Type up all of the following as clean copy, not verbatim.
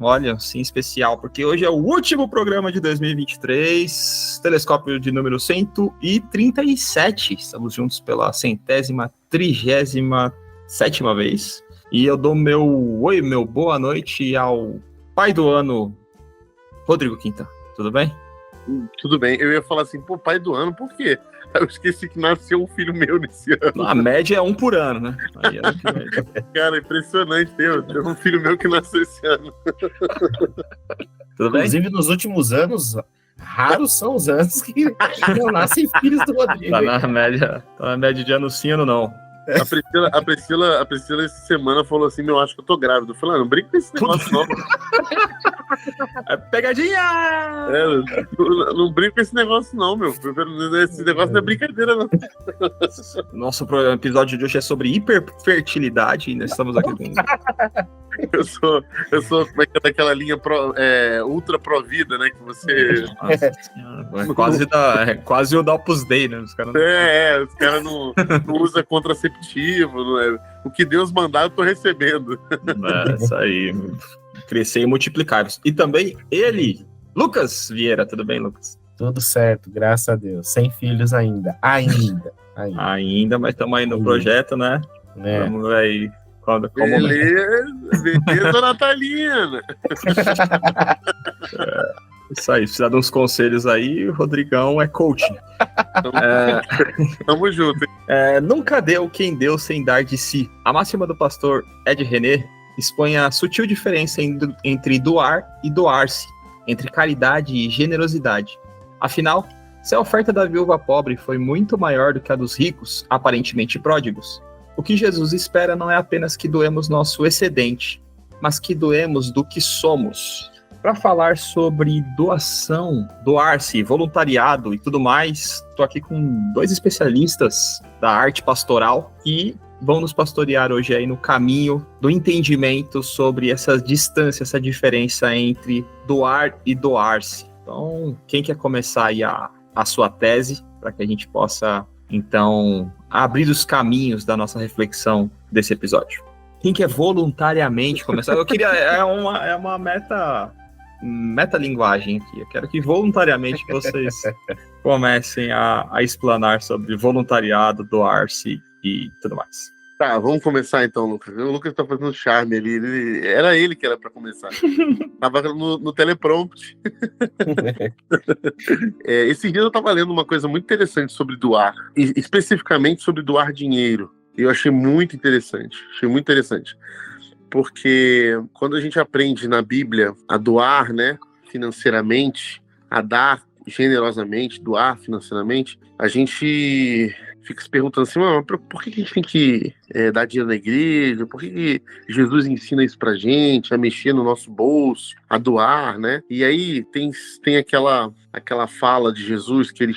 olha, sim, especial, porque hoje é o último programa de 2023, telescópio de número 137. Estamos juntos pela 137ª vez. E eu dou meu boa noite ao pai do ano, Rodrigo Quinta. Tudo bem? Tudo bem. Eu ia falar assim, pô, pai do ano, por quê? Eu esqueci que nasceu um filho meu nesse ano. A média é um por ano, né? Aí Cara, impressionante. Tem um filho meu que nasceu esse ano. Tudo bem? Inclusive, nos últimos anos, raros são os anos que não nascem filhos do Rodrigo. Tá na média de ano sim, ano não. A Priscila essa semana falou assim, acho que eu tô grávida. Eu falei, não brinca com esse negócio não. É pegadinha! Não brinca com esse negócio não, meu. Esse negócio não é brincadeira, não. Nosso episódio de hoje é sobre hiperfertilidade e nós estamos aqui com... Eu sou como é que é daquela linha ultra pro-vida, né? Que você... É quase o da Opus Dei, né? Os caras os caras não usam contraceptivo, não é? O que Deus mandar, eu tô recebendo. Isso aí. Crescer e multiplicar. E também ele, Lucas Vieira. Tudo bem, Lucas? Tudo certo, graças a Deus. Sem filhos ainda. Ainda, mas estamos aí no projeto, né? Vamos ver aí. Beleza, Natalina. Isso aí, precisa de uns conselhos aí, o Rodrigão é coaching. Tamo junto. Nunca deu quem deu sem dar de si. A máxima do pastor Ed René expõe a sutil diferença entre doar e doar-se, entre caridade e generosidade. Afinal, se a oferta da viúva pobre foi muito maior do que a dos ricos, aparentemente pródigos, o que Jesus espera não é apenas que doemos nosso excedente, mas que doemos do que somos. Para falar sobre doação, doar-se, voluntariado e tudo mais, estou aqui com dois especialistas da arte pastoral que vão nos pastorear hoje aí no caminho do entendimento sobre essa distância, essa diferença entre doar e doar-se. Então, quem quer começar aí a sua tese, para que a gente possa, então, abrir os caminhos da nossa reflexão desse episódio? Quem quer voluntariamente começar? Eu queria... É uma metalinguagem aqui. Eu quero que voluntariamente vocês comecem a explanar sobre voluntariado, doar-se e tudo mais. Tá, vamos começar então, Lucas. O Lucas tá fazendo charme ali. Era ele que era pra começar. Tava no teleprompt. Esse dia eu tava lendo uma coisa muito interessante sobre doar, especificamente sobre doar dinheiro. E eu achei muito interessante. Porque quando a gente aprende na Bíblia a doar, né, financeiramente, a dar generosamente, doar financeiramente, a gente fica se perguntando assim, mas por que a gente tem que dar dinheiro na igreja? Por que Jesus ensina isso pra gente, a mexer no nosso bolso, a doar, né? E aí tem aquela fala de Jesus que ele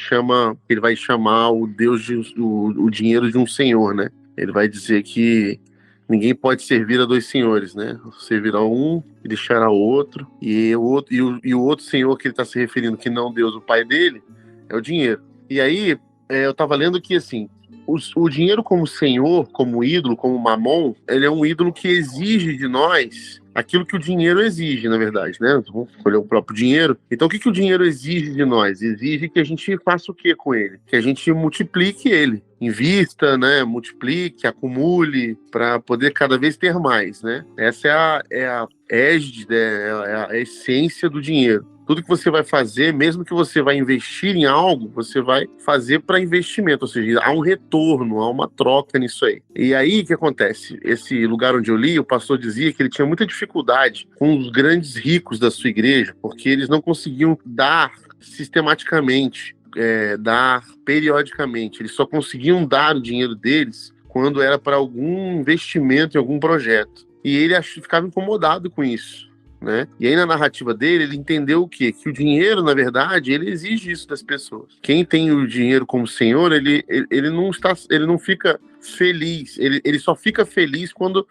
vai chamar o Deus, o dinheiro de um senhor, né? Ele vai dizer que ninguém pode servir a dois senhores, né? Servirá um e deixará o outro. E o outro senhor que ele está se referindo, que não Deus, o pai dele, é o dinheiro. E aí, eu estava lendo que, assim, o dinheiro como senhor, como ídolo, como mamon, ele é um ídolo que exige de nós aquilo que o dinheiro exige, na verdade, né? Vamos escolher o próprio dinheiro. Então, o que o dinheiro exige de nós? Exige que a gente faça o que com ele? Que a gente multiplique ele. Invista, né? Multiplique, acumule, para poder cada vez ter mais, né? Essa é a égide, é a essência do dinheiro. Tudo que você vai fazer, mesmo que você vai investir em algo, você vai fazer para investimento, ou seja, há um retorno, há uma troca nisso aí. E aí, o que acontece? Esse lugar onde eu li, o pastor dizia que ele tinha muita dificuldade com os grandes ricos da sua igreja, porque eles não conseguiam dar sistematicamente, dar periodicamente. Eles só conseguiam dar o dinheiro deles quando era para algum investimento em algum projeto. E ele ficava incomodado com isso, né? E aí na narrativa dele, ele entendeu o quê? Que o dinheiro, na verdade, ele exige isso das pessoas. Quem tem o dinheiro como senhor, ele não fica feliz. Ele só fica feliz quando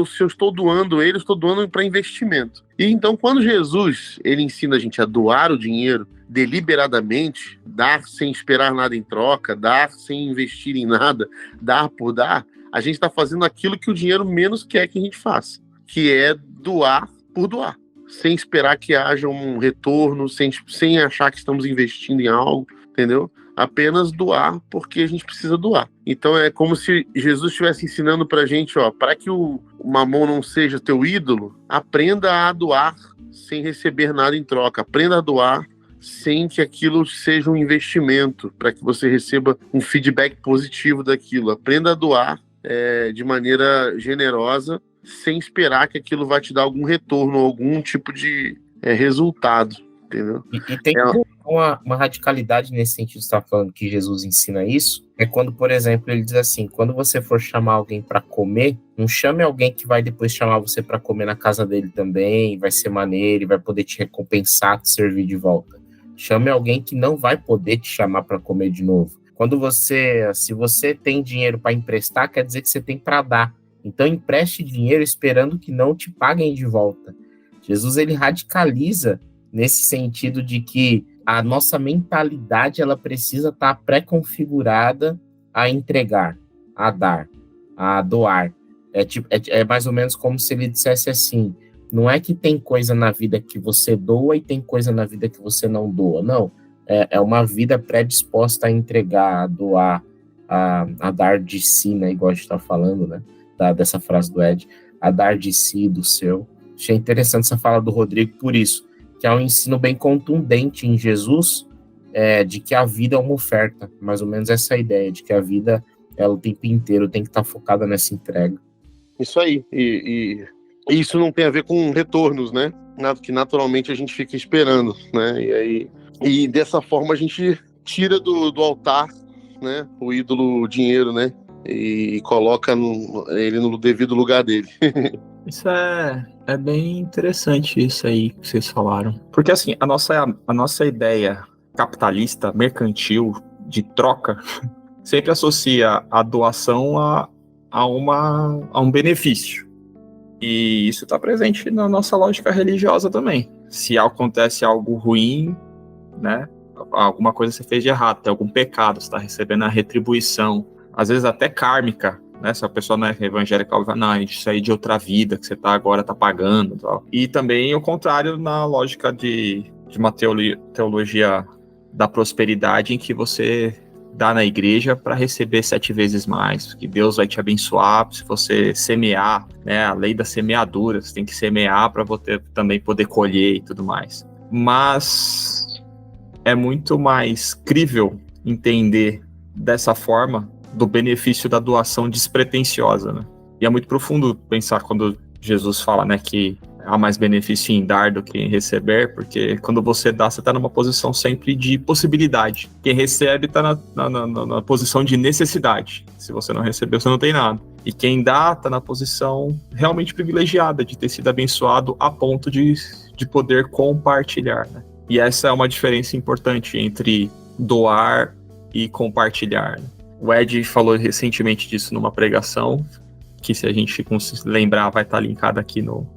se eu estou doando ele, eu estou doando para investimento. E então, quando Jesus ele ensina a gente a doar o dinheiro deliberadamente, dar sem esperar nada em troca, dar sem investir em nada, dar por dar, a gente está fazendo aquilo que o dinheiro menos quer que a gente faça, que é doar por doar, sem esperar que haja um retorno, sem achar que estamos investindo em algo, entendeu? Apenas doar porque a gente precisa doar. Então é como se Jesus estivesse ensinando pra gente, para que o mamão não seja teu ídolo, aprenda a doar sem receber nada em troca. Aprenda a doar sem que aquilo seja um investimento, para que você receba um feedback positivo daquilo. Aprenda a doar de maneira generosa, sem esperar que aquilo vai te dar algum retorno, algum tipo de resultado, entendeu? E tem uma radicalidade nesse sentido que você está falando, que Jesus ensina isso, é quando, por exemplo, ele diz assim, quando você for chamar alguém para comer, não chame alguém que vai depois chamar você para comer na casa dele também, vai ser maneiro, e vai poder te recompensar, te servir de volta. Chame alguém que não vai poder te chamar para comer de novo. Se você tem dinheiro para emprestar, quer dizer que você tem para dar. Então empreste dinheiro esperando que não te paguem de volta. Jesus, ele radicaliza nesse sentido de que a nossa mentalidade ela precisa estar pré-configurada a entregar, a dar, a doar. É mais ou menos como se ele dissesse assim, não é que tem coisa na vida que você doa e tem coisa na vida que você não doa, não. É uma vida predisposta a entregar, a doar, a dar de si, né, igual a gente está falando, né, dessa frase do Ed, a dar de si, do seu. Achei interessante essa fala do Rodrigo por isso, que é um ensino bem contundente em Jesus, de que a vida é uma oferta, mais ou menos essa ideia, de que a vida, ela o tempo inteiro tem que estar focada nessa entrega. Isso aí, e isso não tem a ver com retornos, né, que naturalmente a gente fica esperando, né, e dessa forma a gente tira do altar, né, o ídolo dinheiro, né, e coloca ele no devido lugar dele. Isso é bem interessante isso aí que vocês falaram. Porque assim, a nossa ideia capitalista, mercantil, de troca, sempre associa a doação a um benefício. E isso está presente na nossa lógica religiosa também. Se acontece algo ruim, né, alguma coisa você fez de errado, tem algum pecado, você está recebendo a retribuição, às vezes até kármica, né? Se a pessoa não é evangélica, ela vai, não, isso aí de outra vida que você agora tá pagando e tal. E também o contrário na lógica de uma teologia da prosperidade, em que você dá na igreja para receber 7 vezes mais, que Deus vai te abençoar se você semear, né? A lei da semeadura, você tem que semear para você também poder colher e tudo mais. Mas é muito mais crível entender dessa forma do benefício da doação despretensiosa, né? E é muito profundo pensar quando Jesus fala, né, que há mais benefício em dar do que em receber, porque quando você dá, você está numa posição sempre de possibilidade. Quem recebe está na posição de necessidade. Se você não recebeu, você não tem nada. E quem dá está na posição realmente privilegiada de ter sido abençoado a ponto de poder compartilhar, né? E essa é uma diferença importante entre doar e compartilhar, né? O Ed falou recentemente disso numa pregação, que se a gente lembrar vai estar linkado aqui no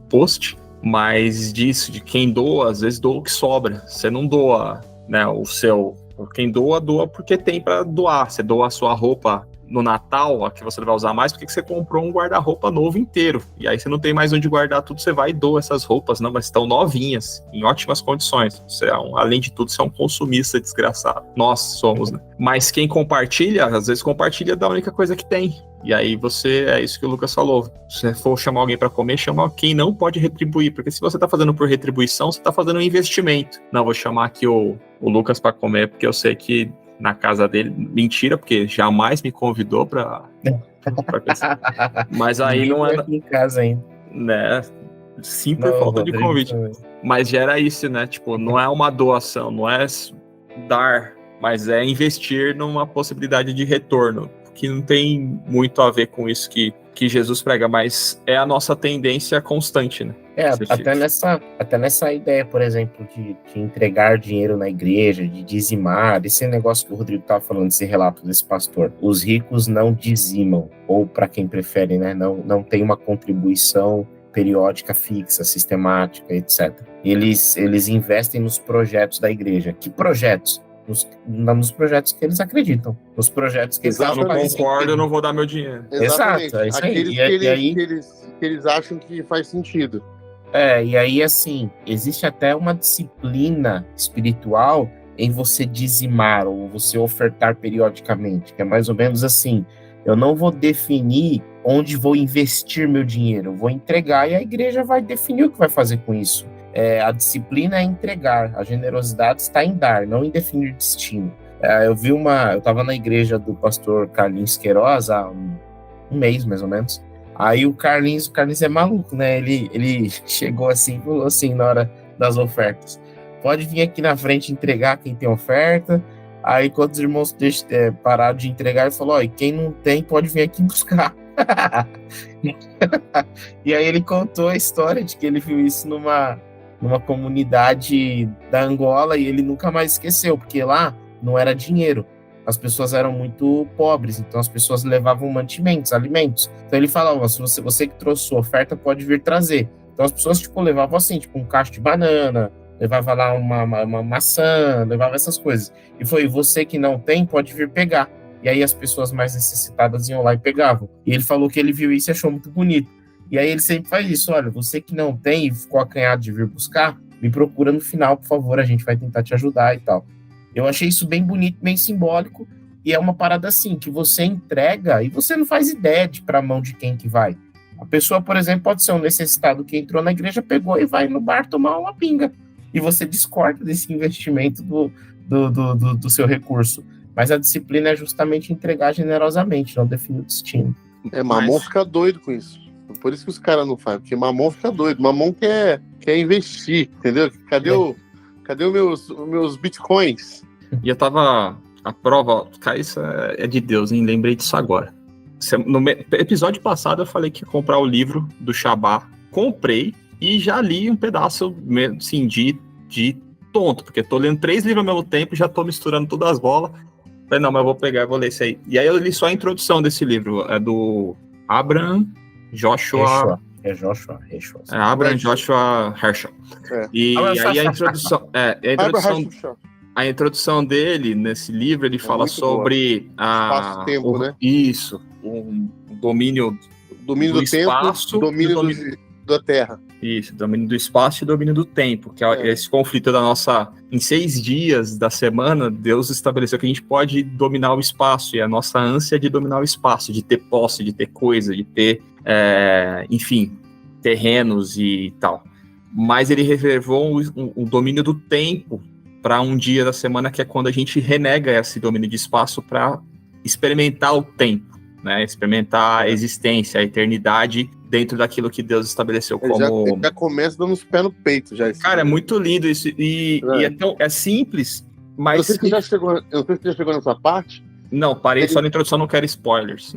post, mas disso, de quem doa, às vezes doa o que sobra. Você não doa, né, quem doa porque tem para doar. Você doa a sua roupa no Natal, a que você vai usar mais, porque você comprou um guarda-roupa novo inteiro, e aí você não tem mais onde guardar tudo, você vai e doa essas roupas, não, mas estão novinhas, em ótimas condições. Você além de tudo, você é um consumista desgraçado. Nós somos, né? Mas quem compartilha, às vezes compartilha da única coisa que tem. E aí é isso que o Lucas falou. Se você for chamar alguém para comer, chama quem não pode retribuir, porque se você tá fazendo por retribuição, você tá fazendo um investimento. Não, vou chamar aqui o Lucas para comer, porque eu sei que na casa dele, mentira, porque jamais me convidou pra mas aí não é aqui em casa ainda, né? Sim, por falta de convite. Mas gera isso, né? Tipo, não é uma doação, não é dar, mas é investir numa possibilidade de retorno, que não tem muito a ver com isso que Jesus prega, mas é a nossa tendência constante, né? Até nessa ideia, por exemplo, de entregar dinheiro na igreja, de dizimar, esse negócio que o Rodrigo estava falando, esse relato desse pastor. Os ricos não dizimam, ou para quem prefere, né, não tem uma contribuição periódica fixa, sistemática, etc. Eles investem nos projetos da igreja. Que projetos? Nos projetos que eles acreditam, nos projetos que eles acham. Eu não concordo, eu não vou dar meu dinheiro. Exatamente. Exato, é isso aí. Aqueles que eles acham que faz sentido. E aí, assim, existe até uma disciplina espiritual em você dizimar ou você ofertar periodicamente, que é mais ou menos assim, eu não vou definir onde vou investir meu dinheiro, eu vou entregar e a igreja vai definir o que vai fazer com isso. A disciplina é entregar, a generosidade está em dar, não em definir destino. Eu estava na igreja do pastor Carlinhos Queiroz há um mês, mais ou menos. Aí o Carlinhos é maluco, né? Ele chegou assim, falou assim na hora das ofertas: pode vir aqui na frente entregar quem tem oferta. Aí quando os irmãos pararam de entregar, ele falou: e quem não tem pode vir aqui buscar. E aí ele contou a história de que ele viu isso numa comunidade da Angola e ele nunca mais esqueceu, porque lá não era dinheiro. As pessoas eram muito pobres, então as pessoas levavam mantimentos, alimentos. Então ele falava: se você que trouxe sua oferta, pode vir trazer. Então as pessoas levavam assim, um cacho de banana, levava lá uma maçã, levava essas coisas. E foi: você que não tem, pode vir pegar. E aí as pessoas mais necessitadas iam lá e pegavam. E ele falou que ele viu isso e achou muito bonito. E aí ele sempre faz isso: olha, você que não tem e ficou acanhado de vir buscar, me procura no final, por favor, a gente vai tentar te ajudar e tal. Eu achei isso bem bonito, bem simbólico, e é uma parada assim, que você entrega e você não faz ideia para a mão de quem que vai. A pessoa, por exemplo, pode ser um necessitado que entrou na igreja, pegou e vai no bar tomar uma pinga, e você discorda desse investimento do seu recurso. Mas a disciplina é justamente entregar generosamente, não definir o destino. Mamon fica doido com isso. Por isso que os caras não fazem, porque Mamon fica doido. Mamon quer investir, entendeu? Cadê os meus bitcoins? E eu tava... A prova... Cara, isso é de Deus, hein? Lembrei disso agora. No episódio passado eu falei que ia comprar o livro do Shabá. Comprei e já li um pedaço, assim, de tonto, porque tô lendo 3 livros ao mesmo tempo e já tô misturando todas as bolas. Falei: não, mas eu vou pegar e vou ler isso aí. E aí eu li só a introdução desse livro. É do Abraham Joshua... Abraham Joshua Heschel. E aí a introdução dele nesse livro, ele fala sobre espaço-tempo, né? Isso, um domínio do espaço, tempo, domínio da terra. Isso, domínio do espaço e domínio do tempo, que é esse conflito da nossa... Em 6 dias da semana, Deus estabeleceu que a gente pode dominar o espaço, e a nossa ânsia é de dominar o espaço, de ter posse, de ter coisa, de ter, enfim, terrenos e tal. Mas ele reservou um domínio do tempo para um dia da semana, que é quando a gente renega esse domínio de espaço para experimentar o tempo, né? Experimentar a existência, a eternidade dentro daquilo que Deus estabeleceu como... Já começa dando os pés no peito. Cara, é muito lindo isso. E é simples, mas... Eu sei que você já chegou nessa parte. Não, parei só na introdução, não quero spoilers,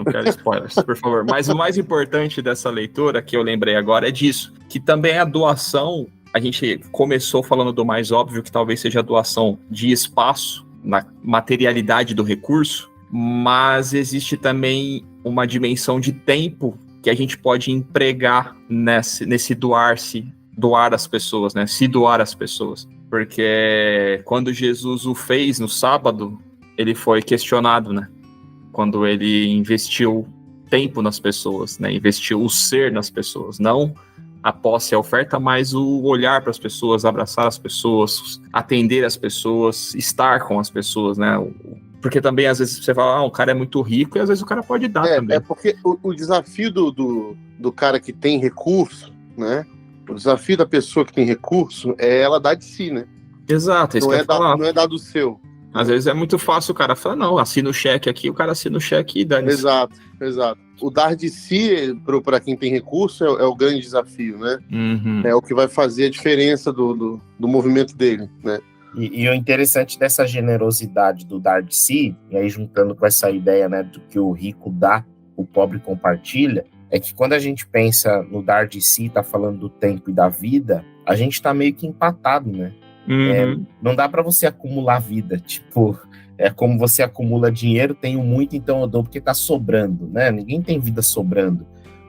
por favor. Mas o mais importante dessa leitura, que eu lembrei agora, é disso, que também a doação... A gente começou falando do mais óbvio, que talvez seja a doação de espaço, na materialidade do recurso, mas existe também uma dimensão de tempo que a gente pode empregar nesse doar às pessoas, né? Se doar às pessoas. Porque quando Jesus o fez no sábado, ele foi questionado, né? Quando ele investiu tempo nas pessoas, né? Investiu o ser nas pessoas, não a posse e a oferta, mas o olhar para as pessoas, abraçar as pessoas, atender as pessoas, estar com as pessoas, né? Porque também, às vezes, você fala: o cara é muito rico, e às vezes o cara pode dar também. É porque o desafio do cara que tem recurso, né? O desafio da pessoa que tem recurso é ela dar de si, né? Exato, isso não é dar do seu. Às vezes é muito fácil o cara falar: não, assina o cheque aqui, o cara assina o cheque e dá isso. Exato. O dar de si, para quem tem recurso, é o grande desafio, né? Uhum. É o que vai fazer a diferença do movimento dele, né? E o interessante dessa generosidade do dar de si, e aí juntando com essa ideia, né, do que o rico dá, o pobre compartilha, é que quando a gente pensa no dar de si, tá falando do tempo e da vida, a gente tá meio que empatado, né? Uhum. Não dá para você acumular vida, tipo, é como você acumula dinheiro: tenho muito, então eu dou porque tá sobrando, né? Ninguém tem vida sobrando.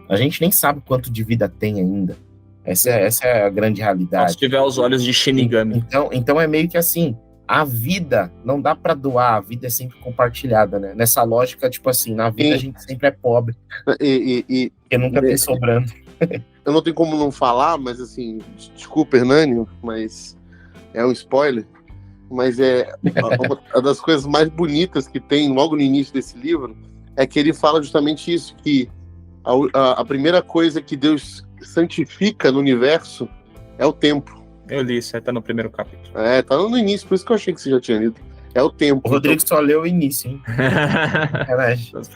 A gente nem sabe quanto de vida tem ainda. Essa é a grande realidade. Se tiver os olhos de Shinigami. Então é meio que assim, a vida não dá para doar, a vida é sempre compartilhada, né? Nessa lógica, tipo assim, na vida a gente sempre é pobre, porque nunca tem sobrando. Eu não tenho como não falar, mas assim, desculpa, Hernani, mas é um spoiler. Mas uma das coisas mais bonitas que tem logo no início desse livro é que ele fala justamente isso, que a primeira coisa que Deus santifica no universo é o tempo. Eu li isso, tá no primeiro capítulo. Tá no início, por isso que eu achei que você já tinha lido. É o tempo. O Rodrigo só leu o início, hein?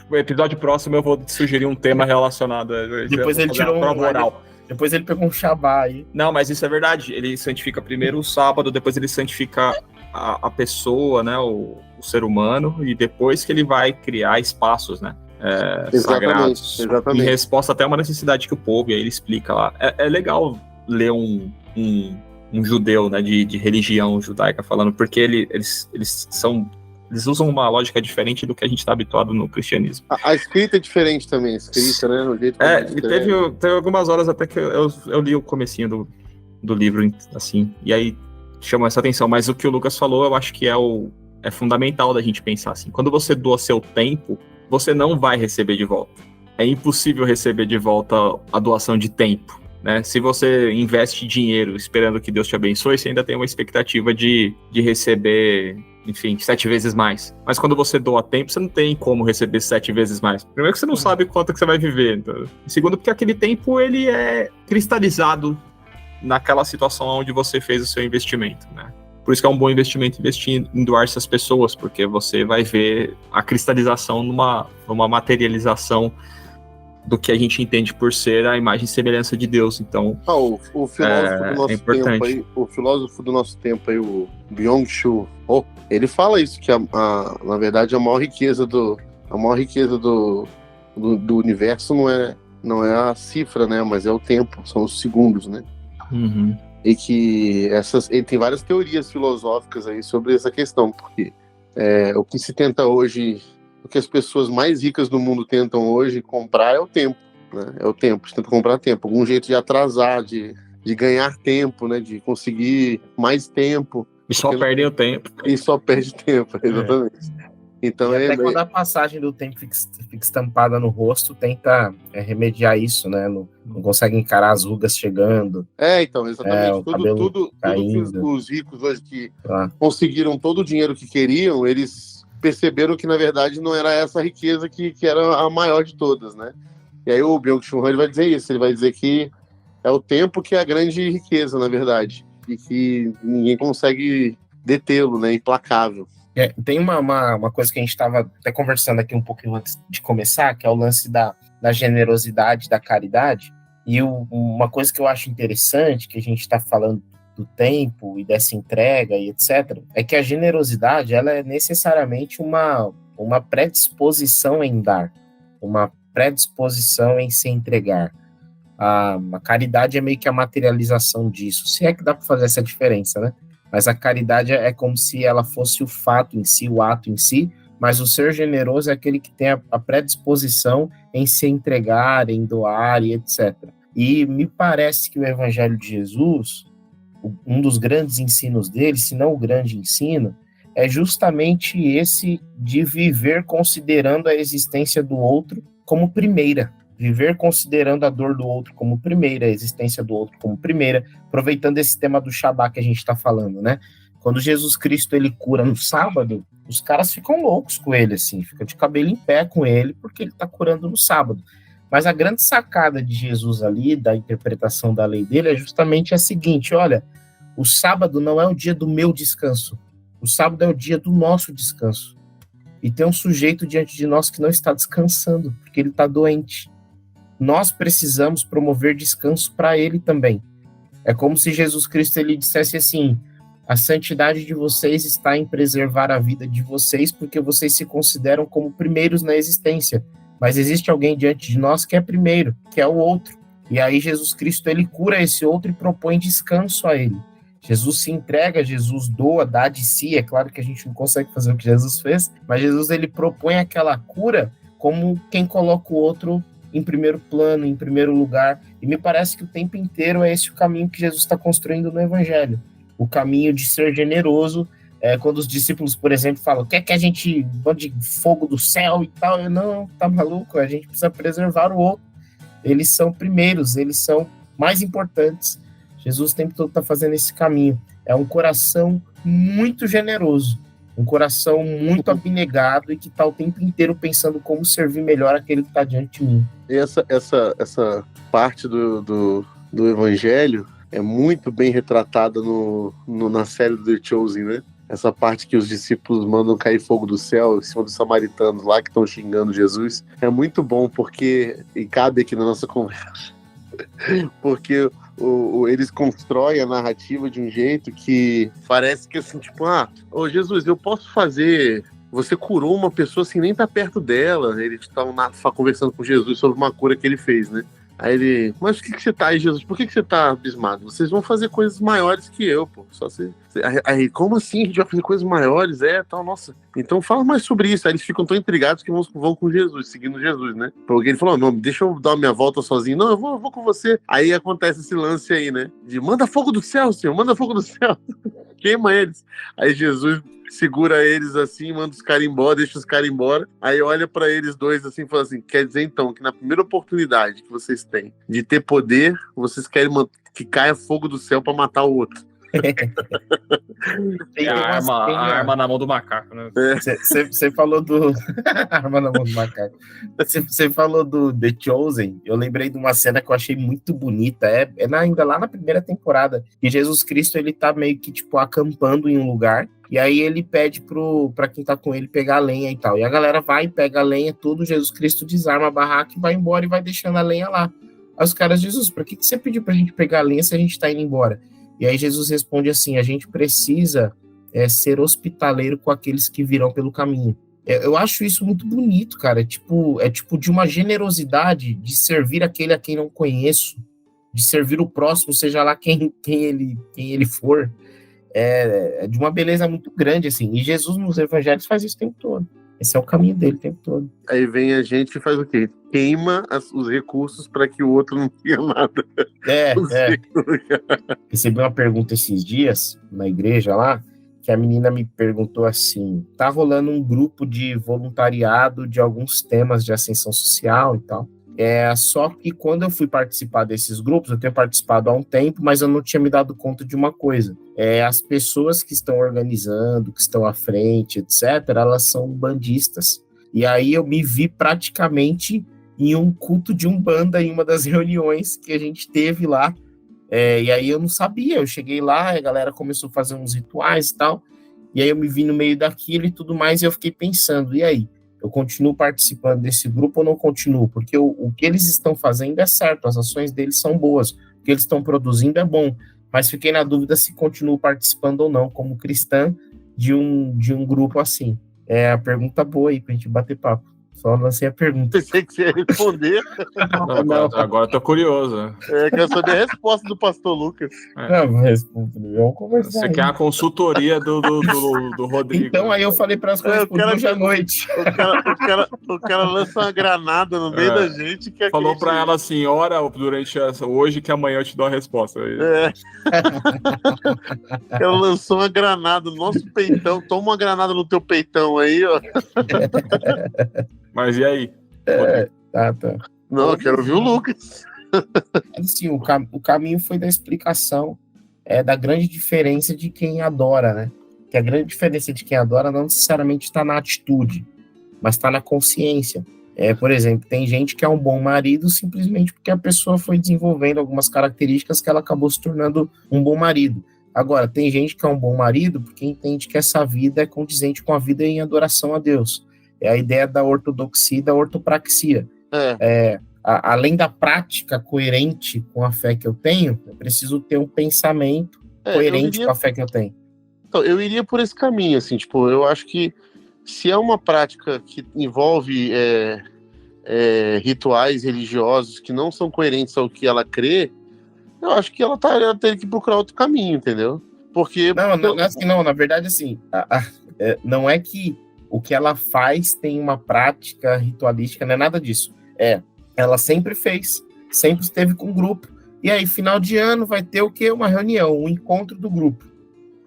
No episódio próximo eu vou sugerir um tema relacionado. Depois ele tirou prova oral. Depois ele pegou um Shabá aí. Não, mas isso é verdade. Ele santifica primeiro o sábado, depois ele santifica a pessoa, né, o ser humano, e depois que ele vai criar espaços, né, sagrados. Exatamente. Em resposta até a uma necessidade que o povo, e aí ele explica lá. É legal ler um judeu, né, de religião judaica falando, porque eles usam uma lógica diferente do que a gente está habituado no cristianismo. A escrita é diferente também, a escrita, né? O jeito e teve algumas horas até que eu li o comecinho do livro, assim, e aí chamou essa atenção, mas o que o Lucas falou, eu acho que é fundamental da gente pensar assim, quando você doa seu tempo, você não vai receber de volta. É impossível receber de volta a doação de tempo, né? Se você investe dinheiro esperando que Deus te abençoe, você ainda tem uma expectativa de receber, enfim, 7 vezes mais. Mas quando você doa tempo, você não tem como receber 7 vezes mais. Primeiro que você não sabe quanto que você vai viver. Então. Segundo, porque aquele tempo, ele é cristalizado naquela situação onde você fez o seu investimento, né? Por isso que é um bom investimento investir em doar essas pessoas, porque você vai ver a cristalização numa materialização do que a gente entende por ser a imagem e semelhança de Deus. Então, o filósofo do nosso tempo aí, o filósofo do nosso tempo aí, o Byung-Chul Ho, ele fala isso, que na verdade a maior riqueza do universo não é a cifra, né, mas é o tempo, são os segundos, né? Uhum. E que ele tem várias teorias filosóficas aí sobre essa questão, porque o que se tenta hoje, o que as pessoas mais ricas do mundo tentam hoje comprar é o tempo, né? É o tempo, você tenta comprar tempo, algum jeito de atrasar, de ganhar tempo, né? De conseguir mais tempo. E só perdem o tempo. E só perde tempo, exatamente. Então, e até quando a passagem do tempo fica estampada no rosto, tenta remediar isso, né? Não consegue encarar as rugas chegando. Então, exatamente. Tudo que os ricos hoje que conseguiram todo o dinheiro que queriam, eles perceberam que, na verdade, não era essa riqueza que era a maior de todas, né? E aí o Byung-Chul Han vai dizer isso, ele vai dizer que é o tempo que é a grande riqueza, na verdade, e que ninguém consegue detê-lo, né? Implacável. Tem uma coisa que a gente estava até conversando aqui um pouquinho antes de começar, que é o lance da generosidade, da caridade, e uma coisa que eu acho interessante, que a gente está falando do tempo e dessa entrega e etc., é que a generosidade, ela é necessariamente uma predisposição em dar, uma predisposição em se entregar. A caridade é meio que a materialização disso, se é que dá para fazer essa diferença, né? Mas a caridade é como se ela fosse o fato em si, o ato em si, mas o ser generoso é aquele que tem a predisposição em se entregar, em doar e etc. E me parece que o Evangelho de Jesus, um dos grandes ensinos dele, se não o grande ensino, é justamente esse de viver considerando a existência do outro como primeira. Viver considerando a dor do outro como primeira, a existência do outro como primeira, aproveitando esse tema do Shabá que a gente está falando, né? Quando Jesus Cristo ele cura no sábado, os caras ficam loucos com ele, assim, ficam de cabelo em pé com ele, porque ele está curando no sábado. Mas a grande sacada de Jesus ali, da interpretação da lei dele, é justamente a seguinte: olha, o sábado não é o dia do meu descanso, o sábado é o dia do nosso descanso. E tem um sujeito diante de nós que não está descansando, porque ele está doente. Nós precisamos promover descanso para ele também. É como se Jesus Cristo ele dissesse assim: a santidade de vocês está em preservar a vida de vocês, porque vocês se consideram como primeiros na existência. Mas existe alguém diante de nós que é primeiro, que é o outro. E aí Jesus Cristo ele cura esse outro e propõe descanso a ele. Jesus se entrega, Jesus doa, dá de si. É claro que a gente não consegue fazer o que Jesus fez, mas Jesus ele propõe aquela cura como quem coloca o outro em primeiro plano, em primeiro lugar, e me parece que o tempo inteiro é esse o caminho que Jesus está construindo no Evangelho, o caminho de ser generoso, quando os discípulos, por exemplo, falam, quer que a gente mande fogo do céu e tal, não, tá maluco, a gente precisa preservar o outro, eles são primeiros, eles são mais importantes. Jesus o tempo todo está fazendo esse caminho. É um coração muito generoso, um coração muito abnegado e que está o tempo inteiro pensando como servir melhor aquele que está diante de mim. E essa parte do Evangelho é muito bem retratada na série do The Chosen, né? Essa parte que os discípulos mandam cair fogo do céu em cima dos samaritanos lá que estão xingando Jesus. É muito bom porque, e cabe aqui na nossa conversa, porque eles constroem a narrativa de um jeito que parece que assim, tipo, ô Jesus, eu posso fazer... Você curou uma pessoa assim, nem tá perto dela. Eles estavam conversando com Jesus sobre uma cura que ele fez, né? Aí ele, mas por que você tá aí, Jesus? Por que você tá abismado? Vocês vão fazer coisas maiores que eu, pô. Aí, como assim? A gente vai fazer coisas maiores? Tal, nossa. Então fala mais sobre isso. Aí eles ficam tão intrigados que vão com Jesus, seguindo Jesus, né? Porque ele falou, não, deixa eu dar minha volta sozinho. Não, eu vou com você. Aí acontece esse lance aí, né? De manda fogo do céu, Senhor, manda fogo do céu. Queima eles. Aí Jesus segura eles assim, manda os caras embora, deixa os caras embora. Aí olha pra eles dois assim e fala assim, quer dizer então que na primeira oportunidade que vocês têm de ter poder, vocês querem que caia fogo do céu pra matar o outro. Tem a arma na mão do macaco, né? Você falou do... arma na mão do macaco. Você falou do The Chosen. Eu lembrei de uma cena que eu achei muito bonita. Ainda lá na primeira temporada. E Jesus Cristo, ele tá meio que, tipo, acampando em um lugar. E aí ele pede pra quem tá com ele pegar a lenha e tal. E a galera vai e pega a lenha, tudo. Jesus Cristo desarma a barraca e vai embora e vai deixando a lenha lá. Aí os caras, Jesus, pra que você pediu pra gente pegar a lenha se a gente tá indo embora? E aí Jesus responde assim, a gente precisa ser hospitaleiro com aqueles que virão pelo caminho. Eu acho isso muito bonito, cara. É tipo de uma generosidade de servir aquele a quem não conheço, de servir o próximo, seja lá quem ele for. É de uma beleza muito grande, assim. E Jesus nos evangelhos faz isso o tempo todo. Esse é o caminho dele o tempo todo. Aí vem a gente e faz o quê? Queima os recursos para que o outro não tenha nada. Recebi uma pergunta esses dias na igreja lá, que a menina me perguntou assim, tá rolando um grupo de voluntariado de alguns temas de ascensão social e tal. Só que quando eu fui participar desses grupos, eu tenho participado há um tempo, mas eu não tinha me dado conta de uma coisa. As pessoas que estão organizando, que estão à frente, etc., elas são bandistas. E aí eu me vi praticamente em um culto de Umbanda, em uma das reuniões que a gente teve lá. E aí eu não sabia, eu cheguei lá, a galera começou a fazer uns rituais e tal, e aí eu me vi no meio daquilo e tudo mais, e eu fiquei pensando, e aí? Eu continuo participando desse grupo ou não continuo? Porque o que eles estão fazendo é certo, as ações deles são boas, o que eles estão produzindo é bom, mas fiquei na dúvida se continuo participando ou não, como cristã, de um grupo assim. A pergunta boa aí, pra gente bater papo. Só lancei a pergunta. Pensei que você ia responder. Agora eu tô curioso. Quero saber a resposta do pastor Lucas. Não respondo. Vamos conversar. Você quer a consultoria do Rodrigo. Então aí eu falei para as coisas por hoje à noite. O cara lança uma granada no meio da gente. Falou para ela assim, ora durante hoje que amanhã eu te dou a resposta. Ela lançou uma granada no nosso peitão. Toma uma granada no teu peitão aí, ó. Mas e aí? Tá. Não, eu quero ouvir o Lucas. Assim, o caminho foi da explicação da grande diferença de quem adora, né? Que a grande diferença de quem adora não necessariamente está na atitude, mas está na consciência. Por exemplo, tem gente que é um bom marido simplesmente porque a pessoa foi desenvolvendo algumas características que ela acabou se tornando um bom marido. Agora, tem gente que é um bom marido porque entende que essa vida é condizente com a vida em adoração a Deus. É a ideia da ortodoxia e da ortopraxia. Além da prática coerente com a fé que eu tenho, eu preciso ter um pensamento coerente com a fé que eu tenho. Então, eu iria por esse caminho, assim, tipo, eu acho que se é uma prática que envolve rituais religiosos que não são coerentes ao que ela crê, eu acho que ela teria que procurar outro caminho, entendeu? Porque... Não, na verdade, assim, não é que o que ela faz tem uma prática ritualística, não é nada disso. Ela sempre fez, sempre esteve com o grupo. E aí, final de ano, vai ter o quê? Uma reunião, um encontro do grupo.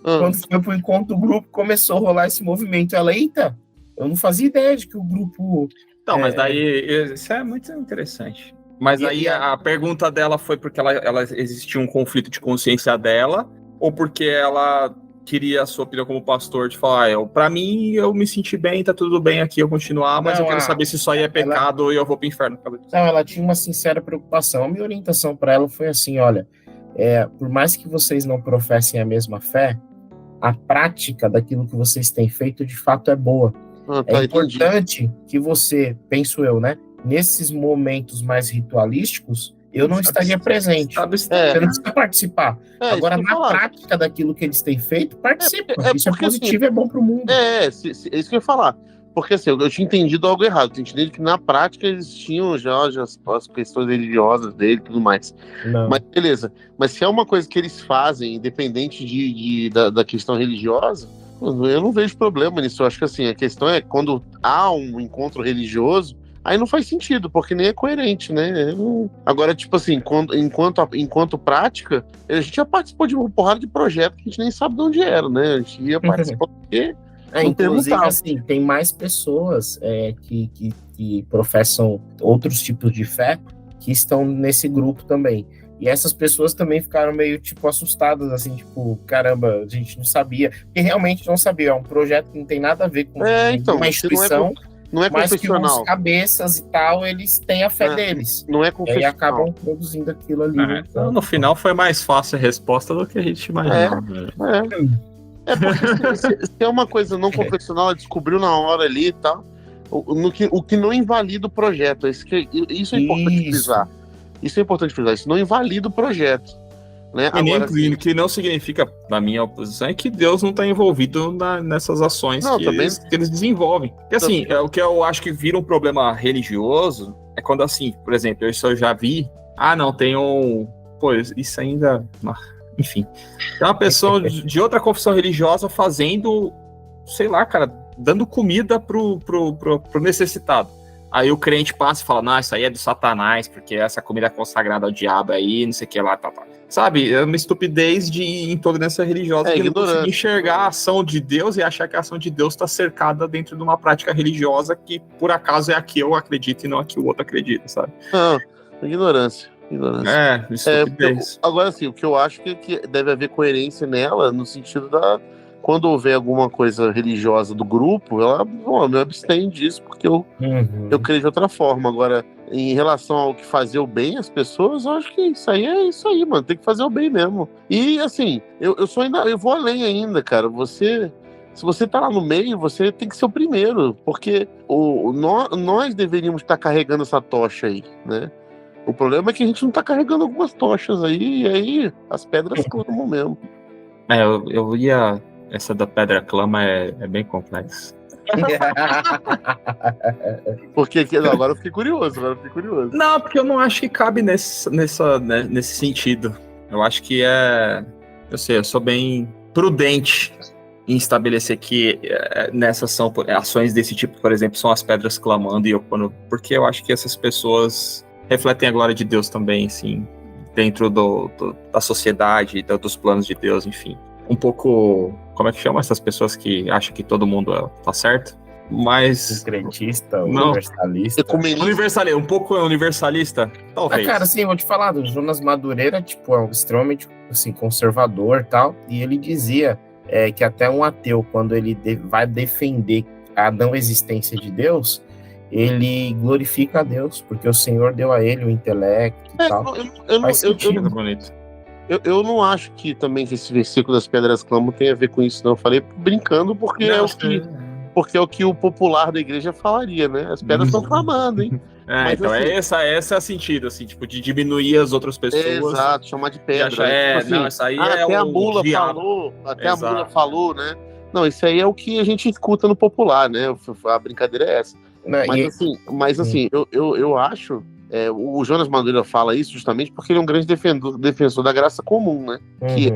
Quando foi pro encontro do grupo, começou a rolar esse movimento. Ela, eita, eu não fazia ideia de que o grupo... Então, mas daí, isso é muito interessante. Mas aí a pergunta dela foi porque ela existia um conflito de consciência dela, ou porque ela queria a sua opinião como pastor de falar, pra mim eu me senti bem, tá tudo bem aqui, eu continuar, mas eu quero saber se isso aí é pecado ou eu vou pro inferno. Não, ela tinha uma sincera preocupação. A minha orientação para ela foi assim, olha, por mais que vocês não professem a mesma fé, a prática daquilo que vocês têm feito de fato é boa. É importante que você, penso eu, né, nesses momentos mais ritualísticos, eu não estaria presente. Você não precisa participar. Agora, na prática daquilo que eles têm feito, participa. Isso é positivo, assim, é bom para o mundo. É isso que eu ia falar. Porque assim, eu tinha entendido algo errado. Eu tinha entendido que na prática eles tinham já as questões religiosas dele e tudo mais. Não. Mas beleza. Mas se é uma coisa que eles fazem, independente da questão religiosa, eu não vejo problema nisso. Eu acho que assim, a questão é quando há um encontro religioso, aí não faz sentido, porque nem é coerente, né? Agora, tipo assim, enquanto prática, a gente já participou de uma porrada de projeto que a gente nem sabe de onde era, né? A gente ia participar porque inclusive, assim, tem mais pessoas que professam outros tipos de fé que estão nesse grupo também. E essas pessoas também ficaram meio, tipo, assustadas, assim, tipo, caramba, a gente não sabia. Porque realmente não sabia, é um projeto que não tem nada a ver com uma instituição, não é mas que os cabeças e tal, eles têm a fé deles. Não é confessional. E aí acabam produzindo aquilo ali. Então, no final foi mais fácil a resposta do que a gente imaginava. Porque se é uma coisa não confessional, ela descobriu na hora ali e tal, o que não invalida o projeto. Isso é importante frisar. Isso é importante frisar, isso não invalida o projeto. Né? Agora, que não significa, na minha oposição, é que Deus não está envolvido nessas ações que eles desenvolvem. Porque assim, o que eu acho que vira um problema religioso é quando assim, por exemplo, eu já vi, tem pô, isso ainda... Enfim, tem uma pessoa de outra confissão religiosa fazendo, sei lá, cara, dando comida pro necessitado. Aí o crente passa e fala, não, isso aí é do Satanás, porque essa comida é consagrada ao diabo aí, não sei o que lá, tal. Sabe, é uma estupidez de intolerância religiosa que não consegue enxergar a ação de Deus e achar que a ação de Deus está cercada dentro de uma prática religiosa que, por acaso, é a que eu acredito e não a que o outro acredita, sabe? Não, ignorância. Estupidez. Agora, assim, o que eu acho que deve haver coerência nela, no sentido quando houver alguma coisa religiosa do grupo, ela me abstém disso, porque eu creio de outra forma. Agora, em relação ao que fazer o bem às pessoas, eu acho que isso aí é isso aí, mano. Tem que fazer o bem mesmo. E, assim, eu vou além ainda, cara. Se você tá lá no meio, você tem que ser o primeiro, porque nós deveríamos estar carregando essa tocha aí, né? O problema é que a gente não tá carregando algumas tochas aí, e aí as pedras clamam mesmo. Eu ia... Essa da pedra clama é bem complexa. Porque agora eu fiquei curioso. Não, porque eu não acho que cabe nesse sentido. Eu acho que eu sou bem prudente em estabelecer que nessas ações desse tipo, por exemplo, são as pedras clamando porque eu acho que essas pessoas refletem a glória de Deus também, assim, dentro da sociedade, dos planos de Deus, enfim. Um pouco, como é que chama essas pessoas que acham que todo mundo tá certo? Mas... Crentista, universalista. Universalista, um pouco universalista, talvez. Cara, assim, vou te falar, o Jonas Madureira, tipo, é extremamente, assim, conservador e tal, e ele dizia que até um ateu, quando ele vai defender a não existência de Deus, ele glorifica a Deus, porque o Senhor deu a ele o intelecto e tal. Faz sentido. Bonito. Eu não acho que também que esse versículo das pedras clamam tem a ver com isso, não. Eu falei brincando porque é o que o popular da igreja falaria, né? As pedras estão clamando, hein? Mas, então assim, esse é o sentido, assim, tipo, de diminuir as outras pessoas. Exato, chamar de pedra. Tipo assim, isso aí até a mula falou, a mula falou, né? Não, isso aí é o que a gente escuta no popular, né? A brincadeira é essa. Mas assim, eu acho... o Jonas Madureira fala isso justamente porque ele é um grande defensor da graça comum, né? Que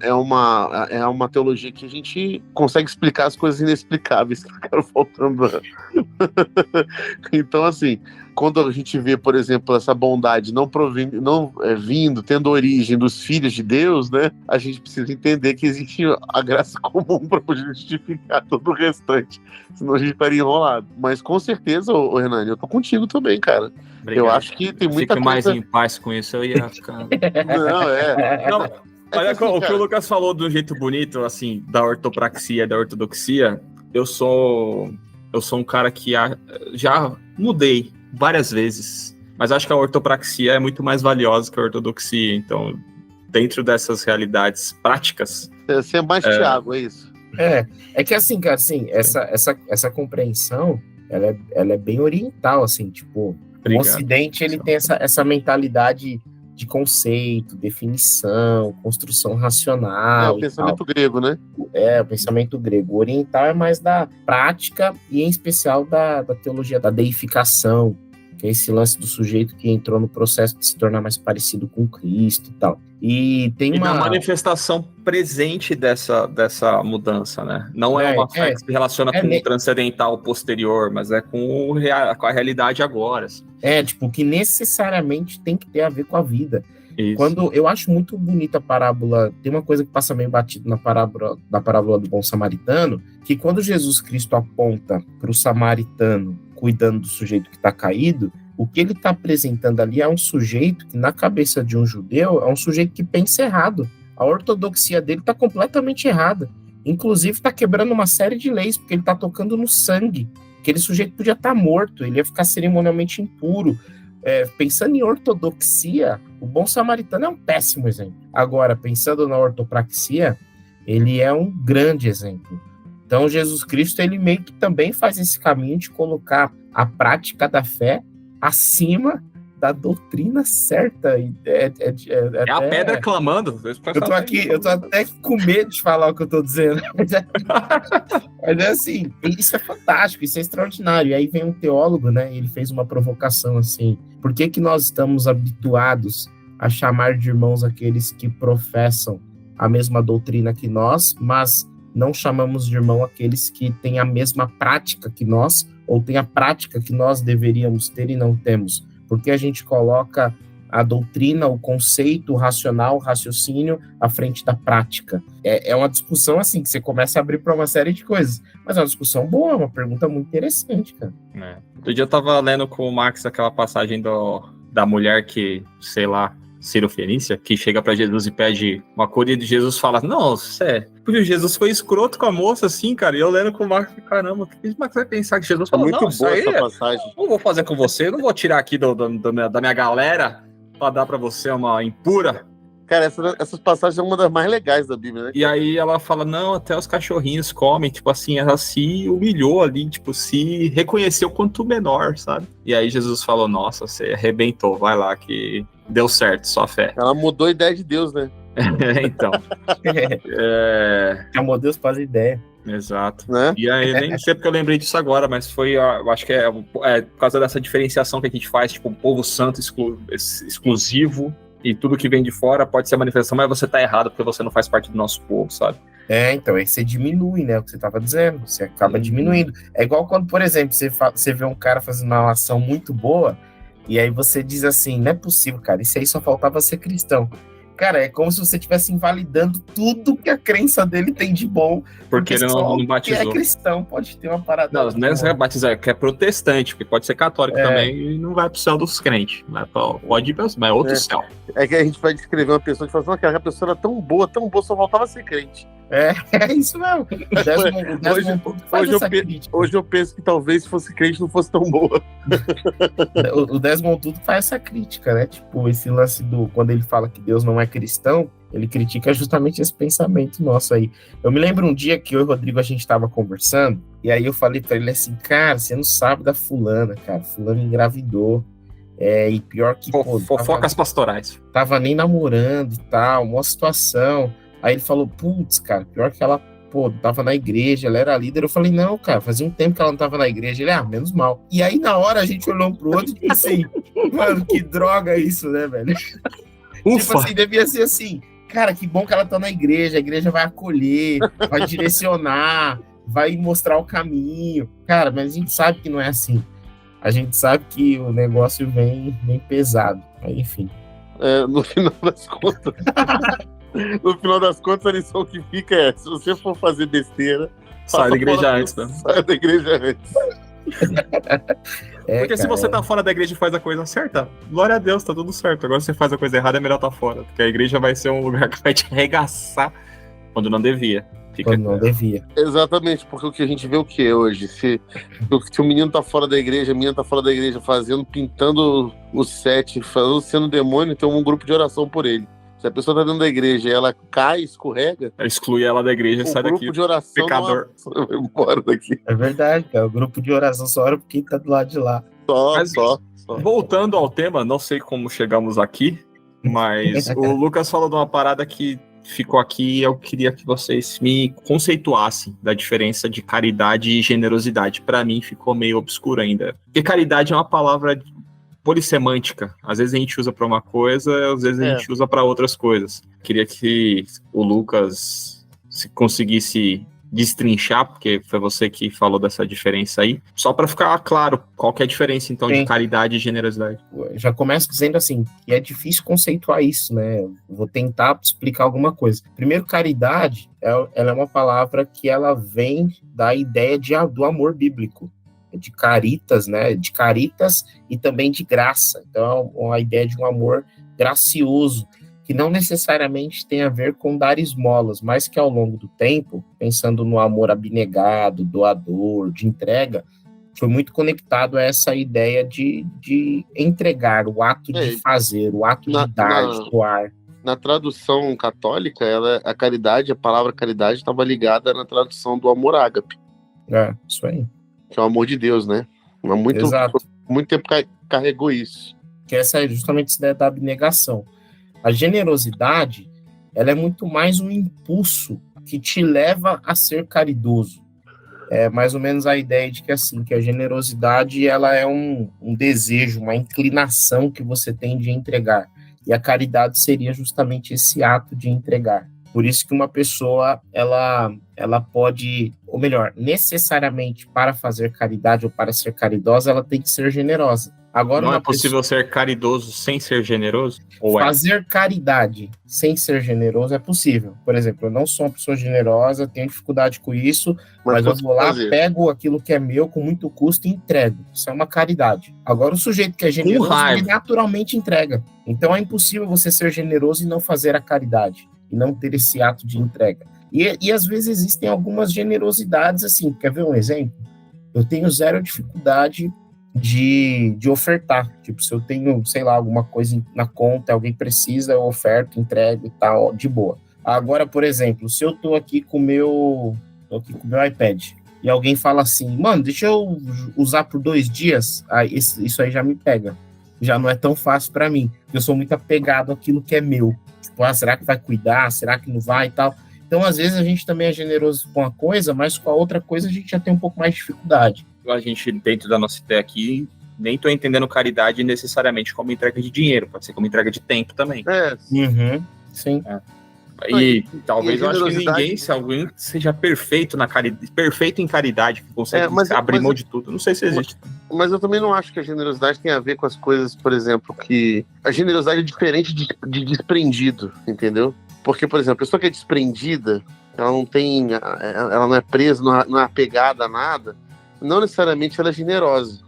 é uma teologia que a gente consegue explicar as coisas inexplicáveis que ficaram faltando Então, assim, quando a gente vê, por exemplo, essa bondade vindo, tendo origem dos filhos de Deus, né? A gente precisa entender que existe a graça comum para poder justificar todo o restante. Senão a gente estaria enrolado. Mas com certeza, ô Hernani, eu tô contigo também, cara. Obrigado. Eu acho que tem muita Fique coisa... mais em paz com isso, eu ia ficar... Não, Não, olha, assim, o que cara, o Lucas falou de um jeito bonito, assim, da ortopraxia, da ortodoxia, eu sou um cara que já mudei várias vezes, mas acho que a ortopraxia é muito mais valiosa que a ortodoxia, então, dentro dessas realidades práticas... Você é mais Thiago, é isso? É que assim, cara, assim, essa compreensão, ela é bem oriental, assim, tipo, Obrigado. O Ocidente, ele tem essa mentalidade de conceito, definição, construção racional. O pensamento grego, né? O pensamento grego. O oriental é mais da prática e, em especial, da teologia da deificação, que é esse lance do sujeito que entrou no processo de se tornar mais parecido com Cristo e tal. E tem uma... da manifestação presente dessa mudança, né? Não é uma fé que se relaciona com o transcendental posterior, mas é com a realidade agora. Assim. Tipo, que necessariamente tem que ter a ver com a vida. Isso. Quando eu acho muito bonita a parábola, tem uma coisa que passa meio batido na parábola do bom samaritano, que quando Jesus Cristo aponta para o samaritano cuidando do sujeito que está caído, o que ele está apresentando ali é um sujeito que, na cabeça de um judeu, é um sujeito que pensa errado. A ortodoxia dele está completamente errada. Inclusive, está quebrando uma série de leis, porque ele está tocando no sangue. Aquele sujeito podia estar morto, ele ia ficar cerimonialmente impuro. Pensando em ortodoxia, o bom samaritano é um péssimo exemplo. Agora, pensando na ortopraxia, ele é um grande exemplo. Então, Jesus Cristo, ele meio que também faz esse caminho de colocar a prática da fé acima da doutrina certa. É a pedra clamando. Eu tô até com medo de falar o que eu tô dizendo. Mas é assim, isso é fantástico, isso é extraordinário. E aí vem um teólogo, né? Ele fez uma provocação assim: por que nós estamos habituados a chamar de irmãos aqueles que professam a mesma doutrina que nós, mas não chamamos de irmão aqueles que têm a mesma prática que nós, ou têm a prática que nós deveríamos ter e não temos? Porque a gente coloca a doutrina, o conceito, o racional, o raciocínio à frente da prática. É uma discussão assim, que você começa a abrir para uma série de coisas. Mas é uma discussão boa, é uma pergunta muito interessante, cara. Outro dia eu tava lendo com o Max aquela passagem da mulher que, sei lá, Cirofenícia, que chega para Jesus e pede uma cura, e Jesus fala, não, porque Jesus foi escroto com a moça, assim, cara, e eu lendo com o Marcos, caramba, o que o Marcos vai pensar que Jesus falou, muito não, boa essa passagem. Não vou fazer com você, não vou tirar aqui da minha galera pra dar pra você uma impura. Cara, essas passagens são uma das mais legais da Bíblia, né? E aí ela fala, não, até os cachorrinhos comem, tipo assim, ela se humilhou ali, tipo, se reconheceu quanto menor, sabe? E aí Jesus falou, nossa, você arrebentou, vai lá que deu certo, só fé. Ela mudou a ideia de Deus, né? Então. Chamou Deus para as ideias. Exato. Né? E aí, nem sei porque eu lembrei disso agora, mas foi, eu acho que é por causa dessa diferenciação que a gente faz, tipo, um povo santo exclusivo, e tudo que vem de fora pode ser manifestação, mas você tá errado porque você não faz parte do nosso povo, sabe? Então, aí você diminui, né, o que você tava dizendo, você acaba diminuindo. É igual quando, por exemplo, você vê um cara fazendo uma ação muito boa, e aí você diz assim, não é possível, cara, isso aí só faltava ser cristão. Cara, é como se você estivesse invalidando tudo que a crença dele tem de bom. Porque ele não batizou. Porque é cristão, pode ter uma parada. Não é batizar, que é protestante, porque pode ser católico também e não vai pro céu dos crentes. Pode ir, mas é outro céu. É que a gente vai descrever uma pessoa que fala assim, aquela pessoa era tão boa, só faltava ser crente. É isso mesmo. Hoje eu penso que talvez se fosse crente não fosse tão boa. O Desmond Tutu faz essa crítica, né? Tipo, esse lance quando ele fala que Deus não é cristão, ele critica justamente esse pensamento nosso aí. Eu me lembro um dia que eu e o Rodrigo, a gente tava conversando, e aí eu falei pra ele assim, cara, você não sabe da fulana, cara. Fulana engravidou. E pior que... Fofocas pastorais. Tava nem namorando e tal, uma situação... Aí ele falou, putz, cara, pior que ela, tava na igreja, ela era líder. Eu falei, não, cara, fazia um tempo que ela não tava na igreja. Ele, menos mal. E aí, na hora, a gente olhou um pro outro e disse assim, mano, que droga isso, né, velho? Ufa. Tipo assim, devia ser assim, cara, que bom que ela tá na igreja, a igreja vai acolher, vai direcionar, vai mostrar o caminho. Cara, mas a gente sabe que não é assim. A gente sabe que o negócio vem pesado. Aí, enfim. No final das contas... no final das contas, a lição que fica é: se você for fazer besteira... Sai da igreja antes, né? Sai da igreja antes. Porque se você tá fora da igreja e faz a coisa certa, glória a Deus, tá tudo certo. Agora se você faz a coisa errada, é melhor estar fora. Porque a igreja vai ser um lugar que vai te arregaçar quando não devia. Quando não devia. Exatamente, porque o que a gente vê o que hoje? Se o menino tá fora da igreja, a menina tá fora da igreja pintando o set, sendo demônio, tem um grupo de oração por ele. Se a pessoa tá dentro da igreja e ela cai, escorrega... Exclui ela da igreja e sai daqui. O grupo de oração pecador. Vai embora daqui. É verdade, cara. O grupo de oração só ora por quem tá do lado de lá. Só. Voltando ao tema, não sei como chegamos aqui, mas o Lucas falou de uma parada que ficou aqui e eu queria que vocês me conceituassem da diferença de caridade e generosidade. Para mim ficou meio obscuro ainda. Porque caridade é uma palavra polissemântica. Às vezes a gente usa para uma coisa, às vezes a gente usa para outras coisas. Queria que o Lucas conseguisse destrinchar, porque foi você que falou dessa diferença aí, só para ficar claro qual que é a diferença então de caridade e generosidade. Já começo dizendo assim, que é difícil conceituar isso, né? Vou tentar explicar alguma coisa. Primeiro, caridade, ela é uma palavra que ela vem da ideia do amor bíblico, de caritas, né? De caritas e também de graça. Então, é uma ideia de um amor gracioso, que não necessariamente tem a ver com dar esmolas, mas que ao longo do tempo, pensando no amor abnegado, doador, de entrega, foi muito conectado a essa ideia de entregar, o ato de fazer, o ato de dar, de doar. Na tradução católica, a caridade, a palavra caridade estava ligada na tradução do amor ágape. Isso aí. Que é o amor de Deus, né? Muito tempo carregou isso. Que essa é justamente essa ideia da abnegação. A generosidade, ela é muito mais um impulso que te leva a ser caridoso. É mais ou menos a ideia de que, assim, que a generosidade, ela é um desejo, uma inclinação que você tem de entregar. E a caridade seria justamente esse ato de entregar. Por isso que uma pessoa, ela pode, ou melhor, necessariamente para fazer caridade ou para ser caridosa, ela tem que ser generosa. Agora, não é possível ser caridoso sem ser generoso? Fazer caridade sem ser generoso é possível. Por exemplo, eu não sou uma pessoa generosa, tenho dificuldade com isso, mas eu vou lá, pego aquilo que é meu com muito custo e entrego. Isso é uma caridade. Agora, o sujeito que é generoso, ele naturalmente entrega. Então, é impossível você ser generoso e não fazer a caridade, e não ter esse ato de entrega. E às vezes existem algumas generosidades, assim, quer ver um exemplo? Eu tenho zero dificuldade de ofertar, tipo, se eu tenho, sei lá, alguma coisa na conta, alguém precisa, eu oferto, entrego e tal, de boa. Agora, por exemplo, se eu tô aqui com o meu iPad, e alguém fala assim, mano, deixa eu usar por 2 dias, isso aí já me pega, já não é tão fácil para mim, eu sou muito apegado àquilo que é meu, tipo, será que vai cuidar, será que não vai e tal. Então, às vezes, a gente também é generoso com uma coisa, mas com a outra coisa a gente já tem um pouco mais de dificuldade. A gente, dentro da nossa ideia aqui, nem tô entendendo caridade necessariamente como entrega de dinheiro, pode ser como entrega de tempo também. Sim. E talvez eu acho que se alguém seja perfeito em caridade, que consegue abrir mão de tudo, não sei se existe. Mas eu também não acho que a generosidade tem a ver com as coisas, por exemplo, que a generosidade é diferente de desprendido, entendeu? Porque, por exemplo, a pessoa que é desprendida, ela não é presa, não é apegada a nada, não necessariamente ela é generosa.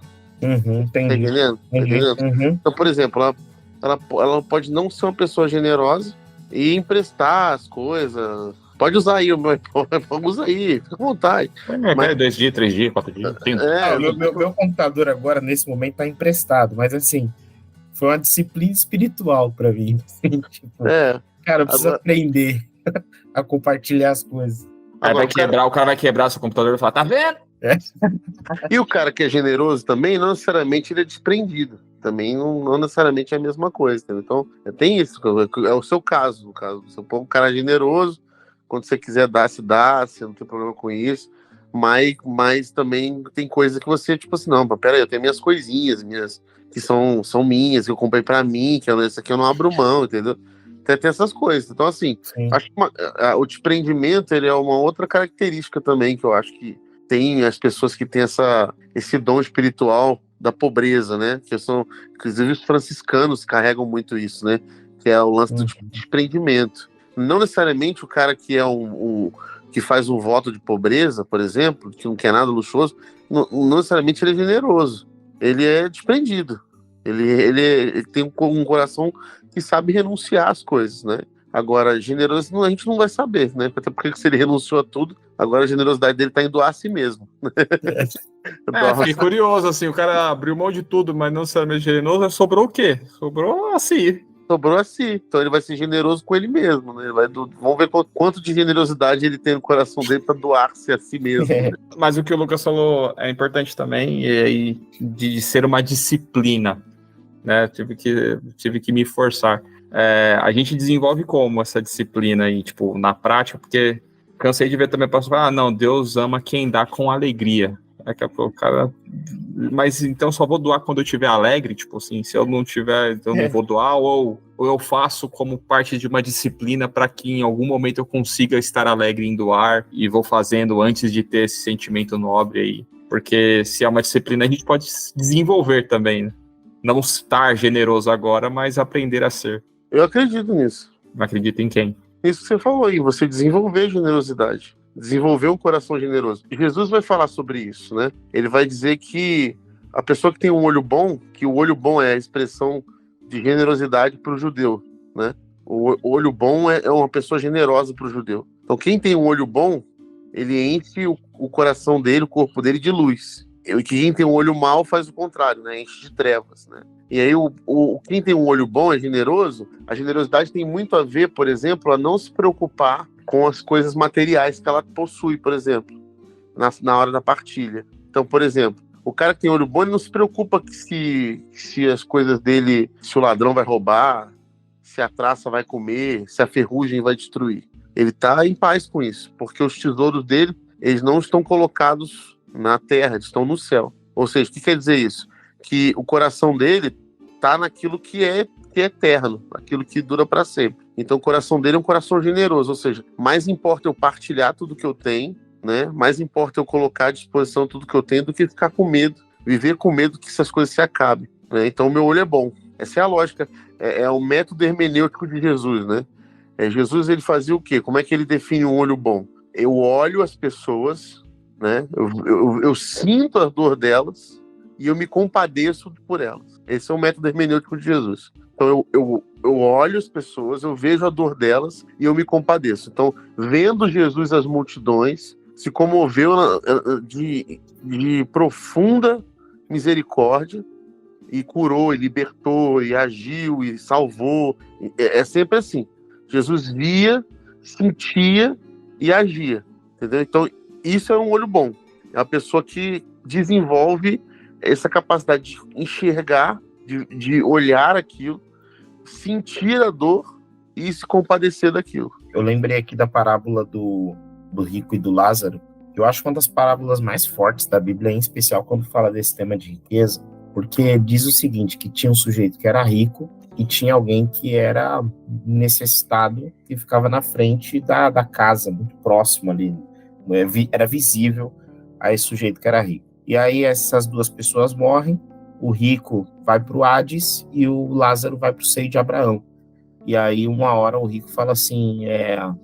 Entendi. Tá entendendo? Então, por exemplo, ela pode não ser uma pessoa generosa e emprestar as coisas. Pode usar aí, usa aí, fica à vontade. Mas 2 dias, 3 dias, 4 dias. Meu computador agora, nesse momento, tá emprestado, mas assim, foi uma disciplina espiritual pra mim. Assim, tipo, cara, eu preciso aprender a compartilhar as coisas. Aí o cara vai quebrar seu computador e falar, tá vendo? E o cara que é generoso também, não necessariamente ele é desprendido. Também não necessariamente é a mesma coisa. Entendeu? Então, tem isso. É o seu caso. Você põe um cara generoso, quando você quiser dar, você não tem problema com isso. Mas também tem coisa que você, tipo assim, não, peraí, eu tenho minhas coisinhas, que são minhas, que eu comprei pra mim, que essa aqui eu não abro mão, entendeu? Tem essas coisas. Então, assim, Sim. acho que o desprendimento ele é uma outra característica também que eu acho que tem as pessoas que têm esse dom espiritual da pobreza, né? Que são, inclusive, os franciscanos carregam muito isso, né? Que é o lance do desprendimento. Não necessariamente o cara que é que faz um voto de pobreza, por exemplo, que não quer nada luxuoso, não necessariamente ele é generoso. Ele é desprendido. Ele tem um coração que sabe renunciar às coisas, né? Agora, generoso a gente não vai saber, né? Até porque se ele renunciou a tudo, agora a generosidade dele tá em doar a si mesmo. Fiquei curioso, assim, o cara abriu mão de tudo, mas não necessariamente generoso, sobrou o quê? Sobrou assim. Sobrou a si, então ele vai ser generoso com ele mesmo, né? Vamos ver quanto de generosidade ele tem no coração dele para doar-se a si mesmo. Né? Mas o que o Lucas falou é importante também, de ser uma disciplina, né? Tive que me forçar. A gente desenvolve como essa disciplina aí, tipo, na prática, porque cansei de ver também pessoas falar, não, Deus ama quem dá com alegria. Daqui a pouco o cara... Mas então só vou doar quando eu estiver alegre, tipo assim, se eu não tiver, eu não vou doar, ou eu faço como parte de uma disciplina para que em algum momento eu consiga estar alegre em doar e vou fazendo antes de ter esse sentimento nobre aí. Porque se é uma disciplina, a gente pode desenvolver também, né? Não estar generoso agora, mas aprender a ser. Eu acredito nisso. Não acredito em quem? Isso que você falou aí, você desenvolver generosidade. Desenvolver um coração generoso. E Jesus vai falar sobre isso, né? Ele vai dizer que a pessoa que tem um olho bom, que o olho bom é a expressão de generosidade para o judeu, né? O olho bom é uma pessoa generosa para o judeu. Então quem tem um olho bom, ele enche o coração dele, o corpo dele de luz. E quem tem um olho mau faz o contrário, né? Enche de trevas, né? E aí quem tem um olho bom é generoso. A generosidade tem muito a ver, por exemplo, a não se preocupar com as coisas materiais que ela possui, por exemplo, na hora da partilha. Então, por exemplo, o cara que tem olho bom, ele não se preocupa se as coisas dele, se o ladrão vai roubar, se a traça vai comer, se a ferrugem vai destruir. Ele está em paz com isso, porque os tesouros dele, eles não estão colocados na terra, eles estão no céu. Ou seja, o que quer dizer isso? Que o coração dele está naquilo que é eterno, aquilo que dura para sempre. Então o coração dele é um coração generoso, ou seja, mais importa eu partilhar tudo que eu tenho, né? Mais importa eu colocar à disposição tudo que eu tenho do que ficar com medo, viver com medo que essas coisas se acabem, né? Então o meu olho é bom. Essa é a lógica, é o método hermenêutico de Jesus, né? Jesus, ele fazia o quê? Como é que ele define um olho bom? Eu olho as pessoas, né? Eu sinto a dor delas e eu me compadeço por elas. Esse é o método hermenêutico de Jesus. Então eu olho as pessoas, eu vejo a dor delas e eu me compadeço. Então, vendo Jesus as multidões, se comoveu de profunda misericórdia e curou, e libertou, e agiu, e salvou. É sempre assim. Jesus via, sentia e agia. Entendeu? Então, isso é um olho bom. É uma pessoa que desenvolve essa capacidade de enxergar, de olhar aquilo, sentir a dor e se compadecer daquilo. Eu lembrei aqui da parábola do rico e do Lázaro. Eu acho uma das parábolas mais fortes da Bíblia, em especial quando fala desse tema de riqueza, porque diz o seguinte, que tinha um sujeito que era rico e tinha alguém que era necessitado e ficava na frente da casa, muito próximo ali, era visível a esse sujeito que era rico. E aí essas duas pessoas morrem, o rico vai para o Hades e o Lázaro vai para o seio de Abraão. E aí uma hora o rico fala assim,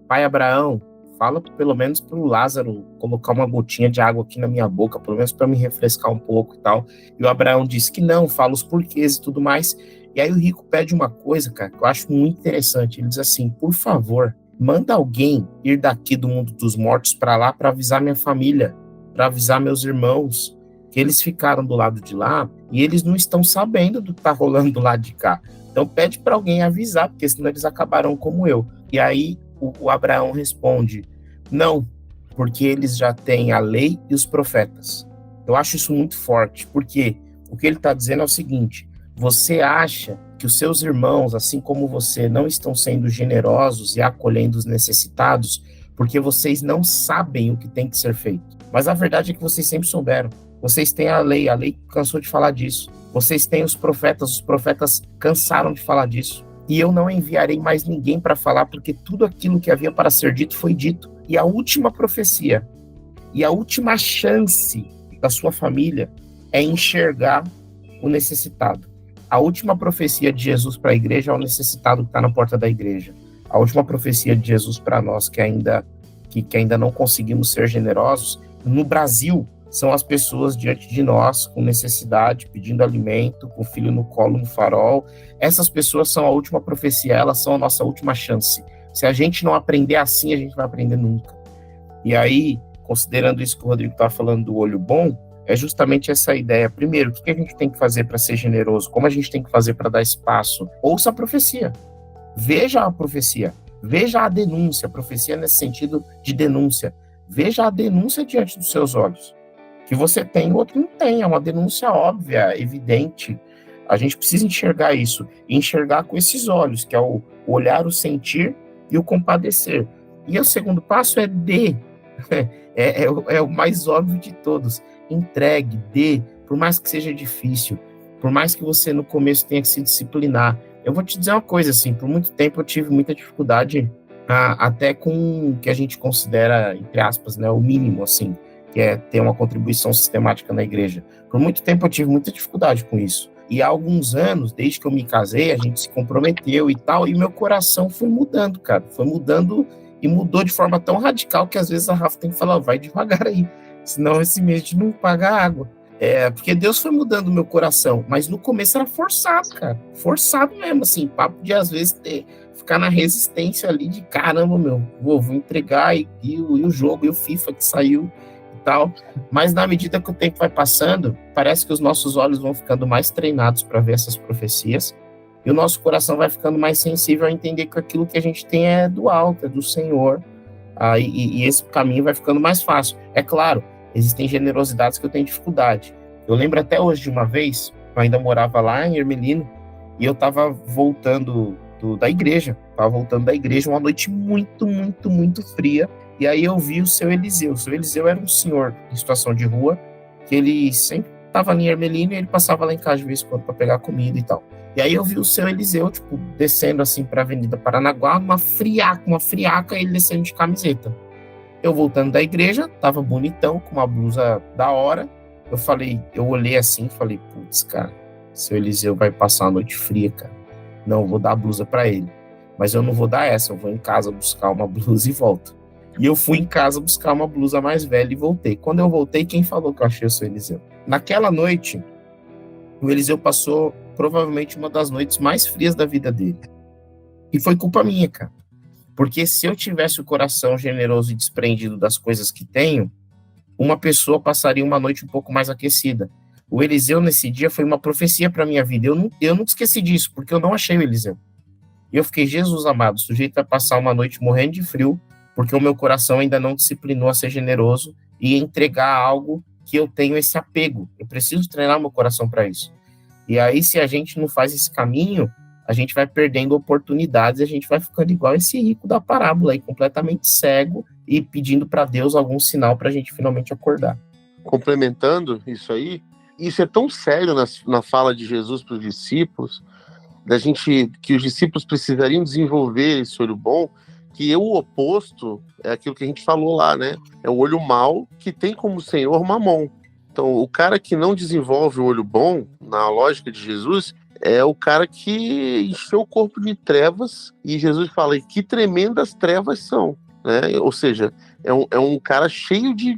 pai Abraão, fala pelo menos para o Lázaro colocar uma gotinha de água aqui na minha boca, pelo menos para me refrescar um pouco e tal. E o Abraão diz que não, fala os porquês e tudo mais. E aí o rico pede uma coisa, cara, que eu acho muito interessante. Ele diz assim, por favor, manda alguém ir daqui do mundo dos mortos para lá para avisar minha família, para avisar meus irmãos, que eles ficaram do lado de lá e eles não estão sabendo do que está rolando do lado de cá. Então pede para alguém avisar, porque senão eles acabarão como eu. E aí o Abraão responde, não, porque eles já têm a lei e os profetas. Eu acho isso muito forte, porque o que ele está dizendo é o seguinte, você acha que os seus irmãos, assim como você, não estão sendo generosos e acolhendo os necessitados, porque vocês não sabem o que tem que ser feito. Mas a verdade é que vocês sempre souberam. Vocês têm a lei cansou de falar disso. Vocês têm os profetas cansaram de falar disso. e eu não enviarei mais ninguém para falar, porque tudo aquilo que havia para ser dito foi dito. E a última profecia, e a última chance da sua família é enxergar o necessitado. A última profecia de Jesus para a igreja é o necessitado que está na porta da igreja. A última profecia de Jesus para nós que ainda não conseguimos ser generosos, no Brasil, são as pessoas diante de nós com necessidade, pedindo alimento, com o filho no colo, no farol. Essas pessoas são a última profecia, elas são a nossa última chance. Se a gente não aprender assim, a gente vai aprender nunca. E aí, considerando isso que o Rodrigo estava falando do olho bom, é justamente essa ideia. Primeiro, o que a gente tem que fazer para ser generoso? Como a gente tem que fazer para dar espaço? Ouça a profecia. Veja a profecia. Veja a denúncia. A profecia nesse sentido de denúncia. Veja a denúncia diante dos seus olhos. Que você tem, o outro não tem. É uma denúncia óbvia, evidente. A gente precisa enxergar isso. E enxergar com esses olhos, que é o olhar, o sentir e o compadecer. E o segundo passo é dê. É o mais óbvio de todos. Entregue, dê, por mais que seja difícil, por mais que você no começo tenha que se disciplinar. Eu vou te dizer uma coisa, assim, por muito tempo eu tive muita dificuldade até com o que a gente considera, entre aspas, né, o mínimo, assim, que é ter uma contribuição sistemática na igreja. Por muito tempo eu tive muita dificuldade com isso. E há alguns anos, desde que eu me casei, a gente se comprometeu e tal, e meu coração foi mudando, cara. Foi mudando e mudou de forma tão radical que às vezes a Rafa tem que falar, vai devagar aí, senão esse mês a gente não paga água. Porque Deus foi mudando o meu coração, mas no começo era forçado, cara. Forçado mesmo, assim, papo de às vezes ficar na resistência ali de caramba, vou entregar e o jogo, e o FIFA que saiu e tal. Mas na medida que o tempo vai passando, parece que os nossos olhos vão ficando mais treinados para ver essas profecias, e o nosso coração vai ficando mais sensível a entender que aquilo que a gente tem é do alto, é do Senhor, e esse caminho vai ficando mais fácil. É claro, existem generosidades que eu tenho dificuldade. Eu lembro até hoje de uma vez, eu ainda morava lá em Ermelino, e eu estava voltando da igreja, uma noite muito, muito, muito fria, e aí eu vi o seu Eliseu. O seu Eliseu era um senhor em situação de rua, que ele sempre estava ali em Ermelino, e ele passava lá em casa de vez em quando para pegar comida e tal. E aí eu vi o seu Eliseu, tipo, descendo assim para a Avenida Paranaguá, uma friaca, ele descendo de camiseta. Eu voltando da igreja, tava bonitão, com uma blusa da hora. Eu olhei assim e falei, putz, cara, seu Eliseu vai passar uma noite fria, cara. Não, eu vou dar a blusa pra ele. Mas eu não vou dar essa, eu vou em casa buscar uma blusa e volto. E eu fui em casa buscar uma blusa mais velha e voltei. Quando eu voltei, quem falou que eu achei o seu Eliseu? Naquela noite, o Eliseu passou provavelmente uma das noites mais frias da vida dele. E foi culpa minha, cara. Porque se eu tivesse o coração generoso e desprendido das coisas que tenho, uma pessoa passaria uma noite um pouco mais aquecida. O Eliseu, nesse dia, foi uma profecia para a minha vida. Eu nunca esqueci disso, porque eu não achei o Eliseu. E eu fiquei, Jesus amado, o sujeito vai passar uma noite morrendo de frio, porque o meu coração ainda não disciplinou a ser generoso e entregar algo que eu tenho esse apego. Eu preciso treinar meu coração para isso. E aí, se a gente não faz esse caminho, a gente vai perdendo oportunidades, a gente vai ficando igual esse rico da parábola aí, completamente cego e pedindo para Deus algum sinal para a gente finalmente acordar. Complementando isso aí, isso é tão sério na fala de Jesus para os discípulos, que os discípulos precisariam desenvolver esse olho bom, que o oposto é aquilo que a gente falou lá, né? É o olho mau que tem como senhor Mamon. Então, o cara que não desenvolve o olho bom, na lógica de Jesus, é o cara que encheu o corpo de trevas, e Jesus fala, e que tremendas trevas são, né? Ou seja, é um cara cheio de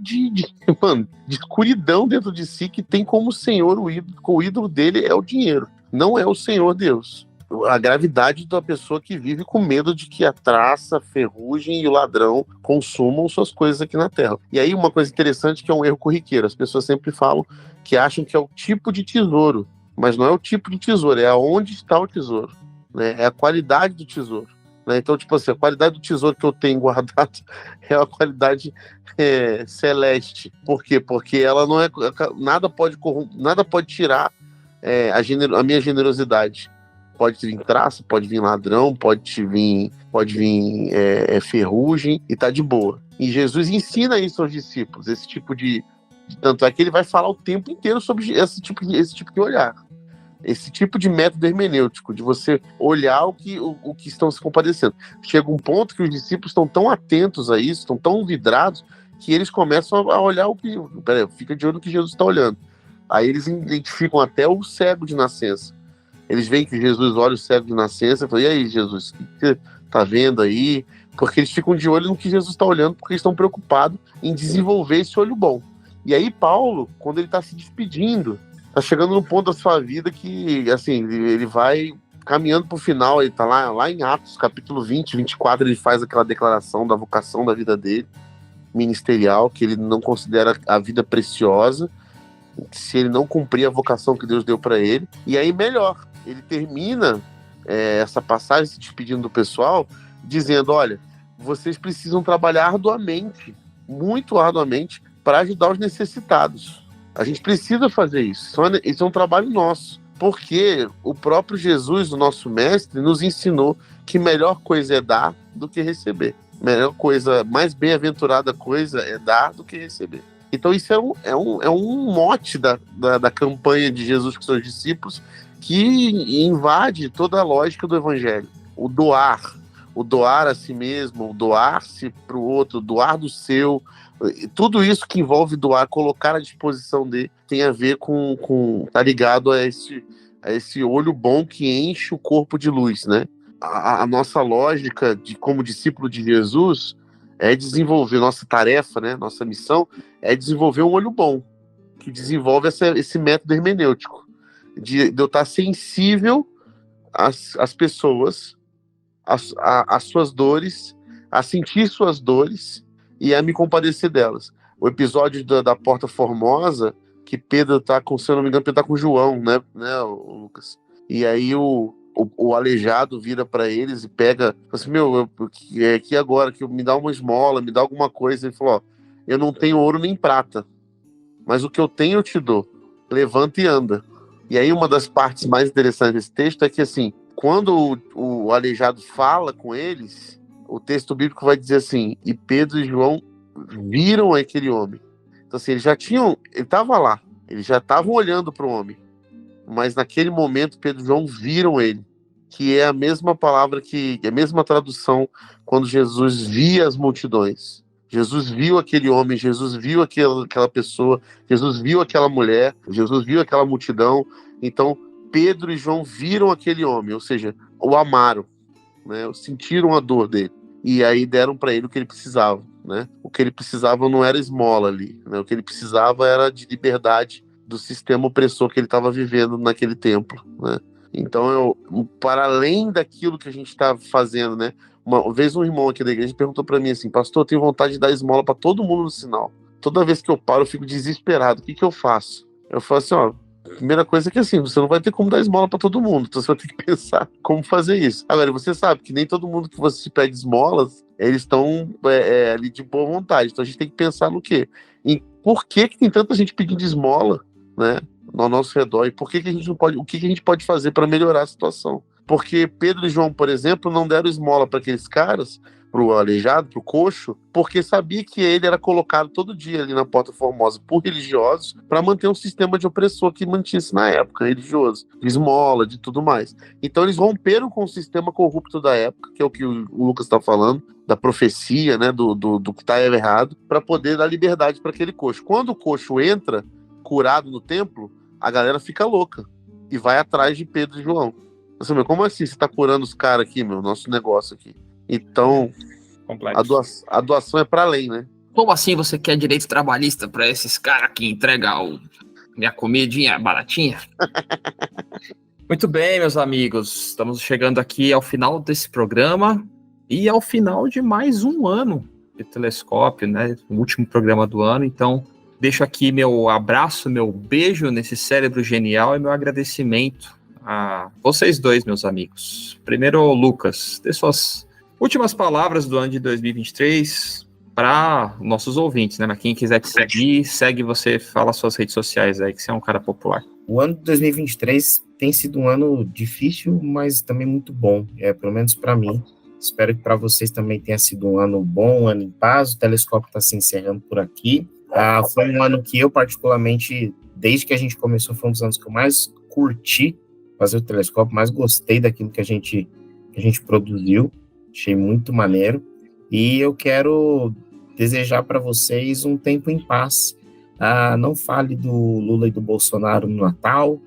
escuridão dentro de si, que tem como senhor o ídolo dele é o dinheiro, não é o Senhor Deus. A gravidade da pessoa que vive com medo de que a traça, a ferrugem e o ladrão consumam suas coisas aqui na Terra. E aí uma coisa interessante que é um erro corriqueiro, as pessoas sempre falam que acham que é o tipo de tesouro, mas não é o tipo de tesouro, é aonde está o tesouro, né? É a qualidade do tesouro, né? Então, tipo assim, a qualidade do tesouro que eu tenho guardado é a qualidade celeste. Por quê? Porque ela não é, nada pode tirar a minha generosidade. Pode vir traça, pode vir ladrão, pode vir ferrugem, e tá de boa. E Jesus ensina isso aos discípulos, esse tipo de tanto é que ele vai falar o tempo inteiro sobre esse tipo de olhar. Esse tipo de método hermenêutico, de você olhar o que estão se compadecendo. Chega um ponto que os discípulos estão tão atentos a isso, estão tão vidrados, que eles começam a olhar o que... Peraí, fica de olho no que Jesus está olhando. Aí eles identificam até o cego de nascença. Eles veem que Jesus olha o cego de nascença e falam, e aí, Jesus, o que você está vendo aí? Porque eles ficam de olho no que Jesus está olhando, porque eles estão preocupados em desenvolver esse olho bom. E aí Paulo, quando ele está se despedindo, está chegando no ponto da sua vida que, assim, ele vai caminhando para o final. Ele está lá em Atos, capítulo 20, 24, ele faz aquela declaração da vocação da vida dele, ministerial, que ele não considera a vida preciosa, se ele não cumprir a vocação que Deus deu para ele. E aí, melhor, ele termina essa passagem se despedindo do pessoal, dizendo, olha, vocês precisam trabalhar arduamente, muito arduamente, para ajudar os necessitados. A gente precisa fazer isso. Isso é um trabalho nosso. Porque o próprio Jesus, o nosso mestre, nos ensinou que melhor coisa é dar do que receber. Melhor coisa, mais bem-aventurada coisa é dar do que receber. Então isso é um mote da campanha de Jesus com seus discípulos, que invade toda a lógica do evangelho. O doar a si mesmo, o doar-se para o outro, doar do seu, tudo isso que envolve doar, colocar à disposição dele, tem a ver com tá ligado a esse olho bom que enche o corpo de luz, né? A nossa lógica como discípulo de Jesus é desenvolver, nossa tarefa, né? Nossa missão é desenvolver um olho bom, que desenvolve esse método hermenêutico, de eu estar sensível às pessoas, às suas dores, a sentir suas dores e a me compadecer delas. O episódio da Porta Formosa, que Pedro tá com, se eu não me engano, Pedro tá com João, né, Lucas? E aí o aleijado vira para eles e pega, assim, aqui agora, que me dá uma esmola, me dá alguma coisa. Ele falou, ó, eu não tenho ouro nem prata, mas o que eu tenho eu te dou. Levanta e anda. E aí uma das partes mais interessantes desse texto é que, assim, quando o aleijado fala com eles, o texto bíblico vai dizer assim, e Pedro e João viram aquele homem. Então, assim, ele estava lá, eles já estavam olhando para o homem, mas naquele momento Pedro e João viram ele, que é a mesma palavra, a mesma tradução quando Jesus via as multidões. Jesus viu aquele homem, Jesus viu aquela pessoa, Jesus viu aquela mulher, Jesus viu aquela multidão. Então Pedro e João viram aquele homem, ou seja, o amaram, né? Sentiram a dor dele, e aí deram para ele o que ele precisava, né? O que ele precisava não era esmola ali, né? O que ele precisava era de liberdade do sistema opressor que ele estava vivendo naquele templo, né? Então, para além daquilo que a gente está fazendo, né? Uma vez um irmão aqui da igreja perguntou para mim assim, pastor, eu tenho vontade de dar esmola para todo mundo no sinal. Toda vez que eu paro, eu fico desesperado. O que eu faço? Eu falo assim, ó, a primeira coisa é que, assim, você não vai ter como dar esmola para todo mundo, então você vai ter que pensar como fazer isso. Agora, você sabe que nem todo mundo que você pede esmolas, eles estão ali de boa vontade. Então a gente tem que pensar no quê? Em por que tem tanta gente pedindo esmola, né, ao nosso redor, e por que a gente não pode, o que a gente pode fazer para melhorar a situação? Porque Pedro e João, por exemplo, não deram esmola para aqueles caras, pro aleijado, pro coxo, porque sabia que ele era colocado todo dia ali na Porta Formosa por religiosos para manter um sistema de opressor que mantinha-se na época, religioso, de esmola, de tudo mais. Então eles romperam com o sistema corrupto da época, que é o que o Lucas está falando, da profecia, né, do que está errado, para poder dar liberdade para aquele coxo. Quando o coxo entra curado no templo, a galera fica louca e vai atrás de Pedro e João. Assim, como assim você está curando os caras aqui, nosso negócio aqui? Então, a doação é para além, né? Como assim você quer direito trabalhista para esses caras que entregam minha comidinha baratinha? Muito bem, meus amigos. Estamos chegando aqui ao final desse programa e ao final de mais um ano de Telescópio, né? O último programa do ano. Então, deixo aqui meu abraço, meu beijo nesse cérebro genial e meu agradecimento a vocês dois, meus amigos. Primeiro, Lucas, dê suas últimas palavras do ano de 2023 para nossos ouvintes, né? Mas quem quiser te seguir, segue você, fala suas redes sociais aí, que você é um cara popular. O ano de 2023 tem sido um ano difícil, mas também muito bom, pelo menos para mim. Espero que para vocês também tenha sido um ano bom, um ano em paz. O Telescópio está se encerrando por aqui. Foi um ano que eu, particularmente, desde que a gente começou, foi um dos anos que eu mais curti fazer o telescópio, mais gostei daquilo que a gente produziu. Achei muito maneiro. E eu quero desejar para vocês um tempo em paz. Não fale do Lula e do Bolsonaro no Natal.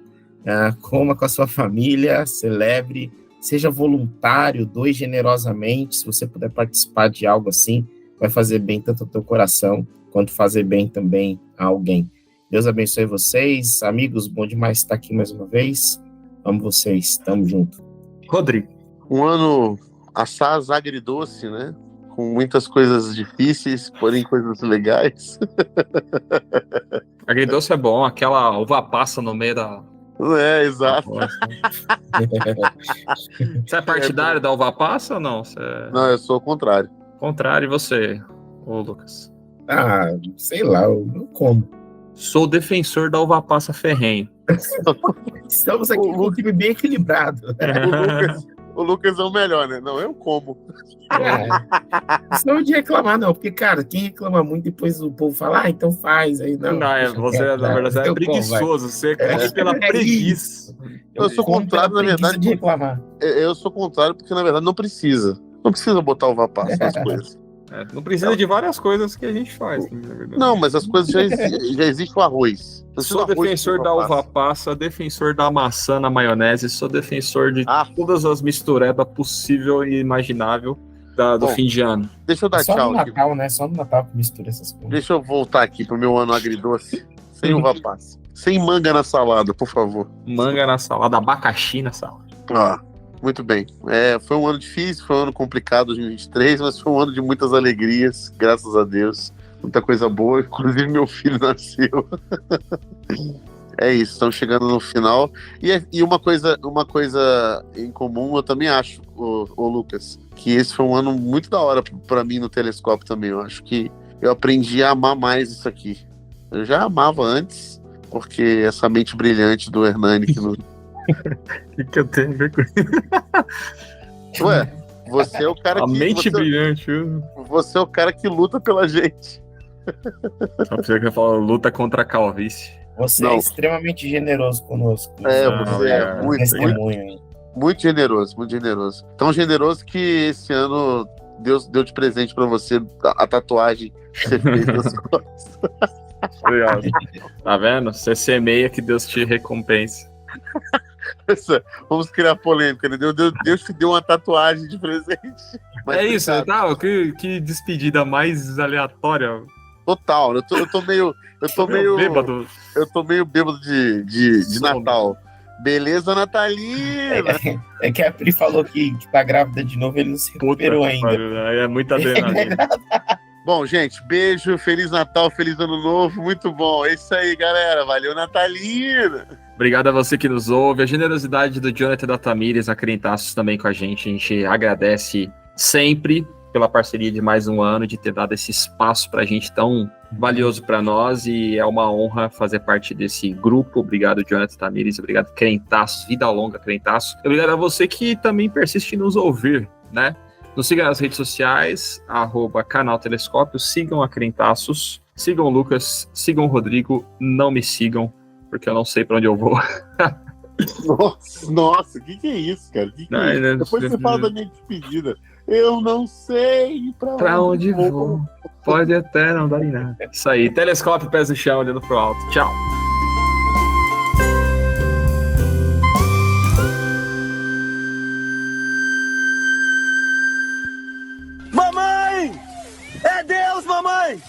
Coma com a sua família, celebre, seja voluntário, doe generosamente. Se você puder participar de algo assim, vai fazer bem tanto ao teu coração, quanto fazer bem também a alguém. Deus abençoe vocês. Amigos, bom demais estar aqui mais uma vez. Amo vocês, tamo junto. Rodrigo. Um ano assaz agridoce, né? Com muitas coisas difíceis, porém coisas legais. Agridoce é bom, aquela uva passa no meio da... Exato. Você é partidário da uva passa ou não? Não, eu sou o contrário. Contrário, e você, ô Lucas? Sei lá, eu não como. Sou defensor da uva passa ferrenho. Estamos aqui com um time bem equilibrado. O Lucas é o melhor, né? Não, eu como. Isso não é de reclamar, não. Porque, cara, quem reclama muito, depois o povo fala, então faz. Aí, não, você, na verdade, é preguiçoso. Você come pela preguiça. Eu sou contrário, na verdade. De reclamar. Eu sou contrário porque, na verdade, não precisa. Não precisa botar uva passa nas coisas. Não precisa de várias coisas que a gente faz. Não, mas as coisas já existe o arroz. Sou defensor da uva passa, defensor da maçã na maionese, sou defensor de todas as misturebas possível e imaginável do fim de ano. Deixa eu dar só tchau no aqui. Natal, né? Só no Natal que mistura essas coisas. Deixa eu voltar aqui pro meu ano agridoce. Sem uva passa. Sem manga na salada, por favor. Manga na salada, abacaxi na salada. Muito bem. Foi um ano difícil, foi um ano complicado, 2023, mas foi um ano de muitas alegrias, graças a Deus. Muita coisa boa, inclusive meu filho nasceu. É isso, estamos chegando no final. E uma coisa em comum, eu também acho, o Lucas, que esse foi um ano muito da hora para mim no telescópio também. Eu acho que eu aprendi a amar mais isso aqui. Eu já amava antes, porque essa mente brilhante do Hernani que não... O que eu tenho a ver com isso? Ué, você é o cara a mente brilhante. Você é o cara que luta pela gente. Só precisa que eu falo, luta contra a calvície. Você é extremamente generoso conosco. Você é muito generoso, muito generoso. Tão generoso que esse ano Deus deu de presente pra você a tatuagem que você fez nas costas. Obrigado. Tá vendo? Você semeia que Deus te recompensa. Vamos criar polêmica, né? Deus te deu uma tatuagem de presente. Mas isso, tá? Que despedida mais aleatória. Total, eu tô meio bêbado. Eu tô meio bêbado de Natal. Beleza, natalina! É que a Pri falou que tá grávida de novo, ele não se recuperou ainda. É muita adrenalina. Bom, gente, beijo, Feliz Natal, Feliz Ano Novo, muito bom. É isso aí, galera. Valeu, natalina! Obrigado a você que nos ouve. A generosidade do Jonathan e da Tamires, a Crentaços também com a gente agradece sempre pela parceria de mais um ano, de ter dado esse espaço pra gente tão valioso para nós, e é uma honra fazer parte desse grupo. Obrigado, Jonathan, Tamires, obrigado, Crentaços, vida longa, Crentaços. Obrigado a você que também persiste em nos ouvir, né? Nos siga nas redes sociais, @canal Telescópio, sigam a Crentaços, sigam o Lucas, sigam o Rodrigo, não me sigam, porque eu não sei pra onde eu vou. Nossa, o que é isso, cara? É isso? Depois você fala da minha despedida. Eu não sei pra onde vou. Pode até não dar em nada. Isso aí, telescópio, pés no chão, olhando pro alto. Tchau. Mamãe! É Deus, mamãe!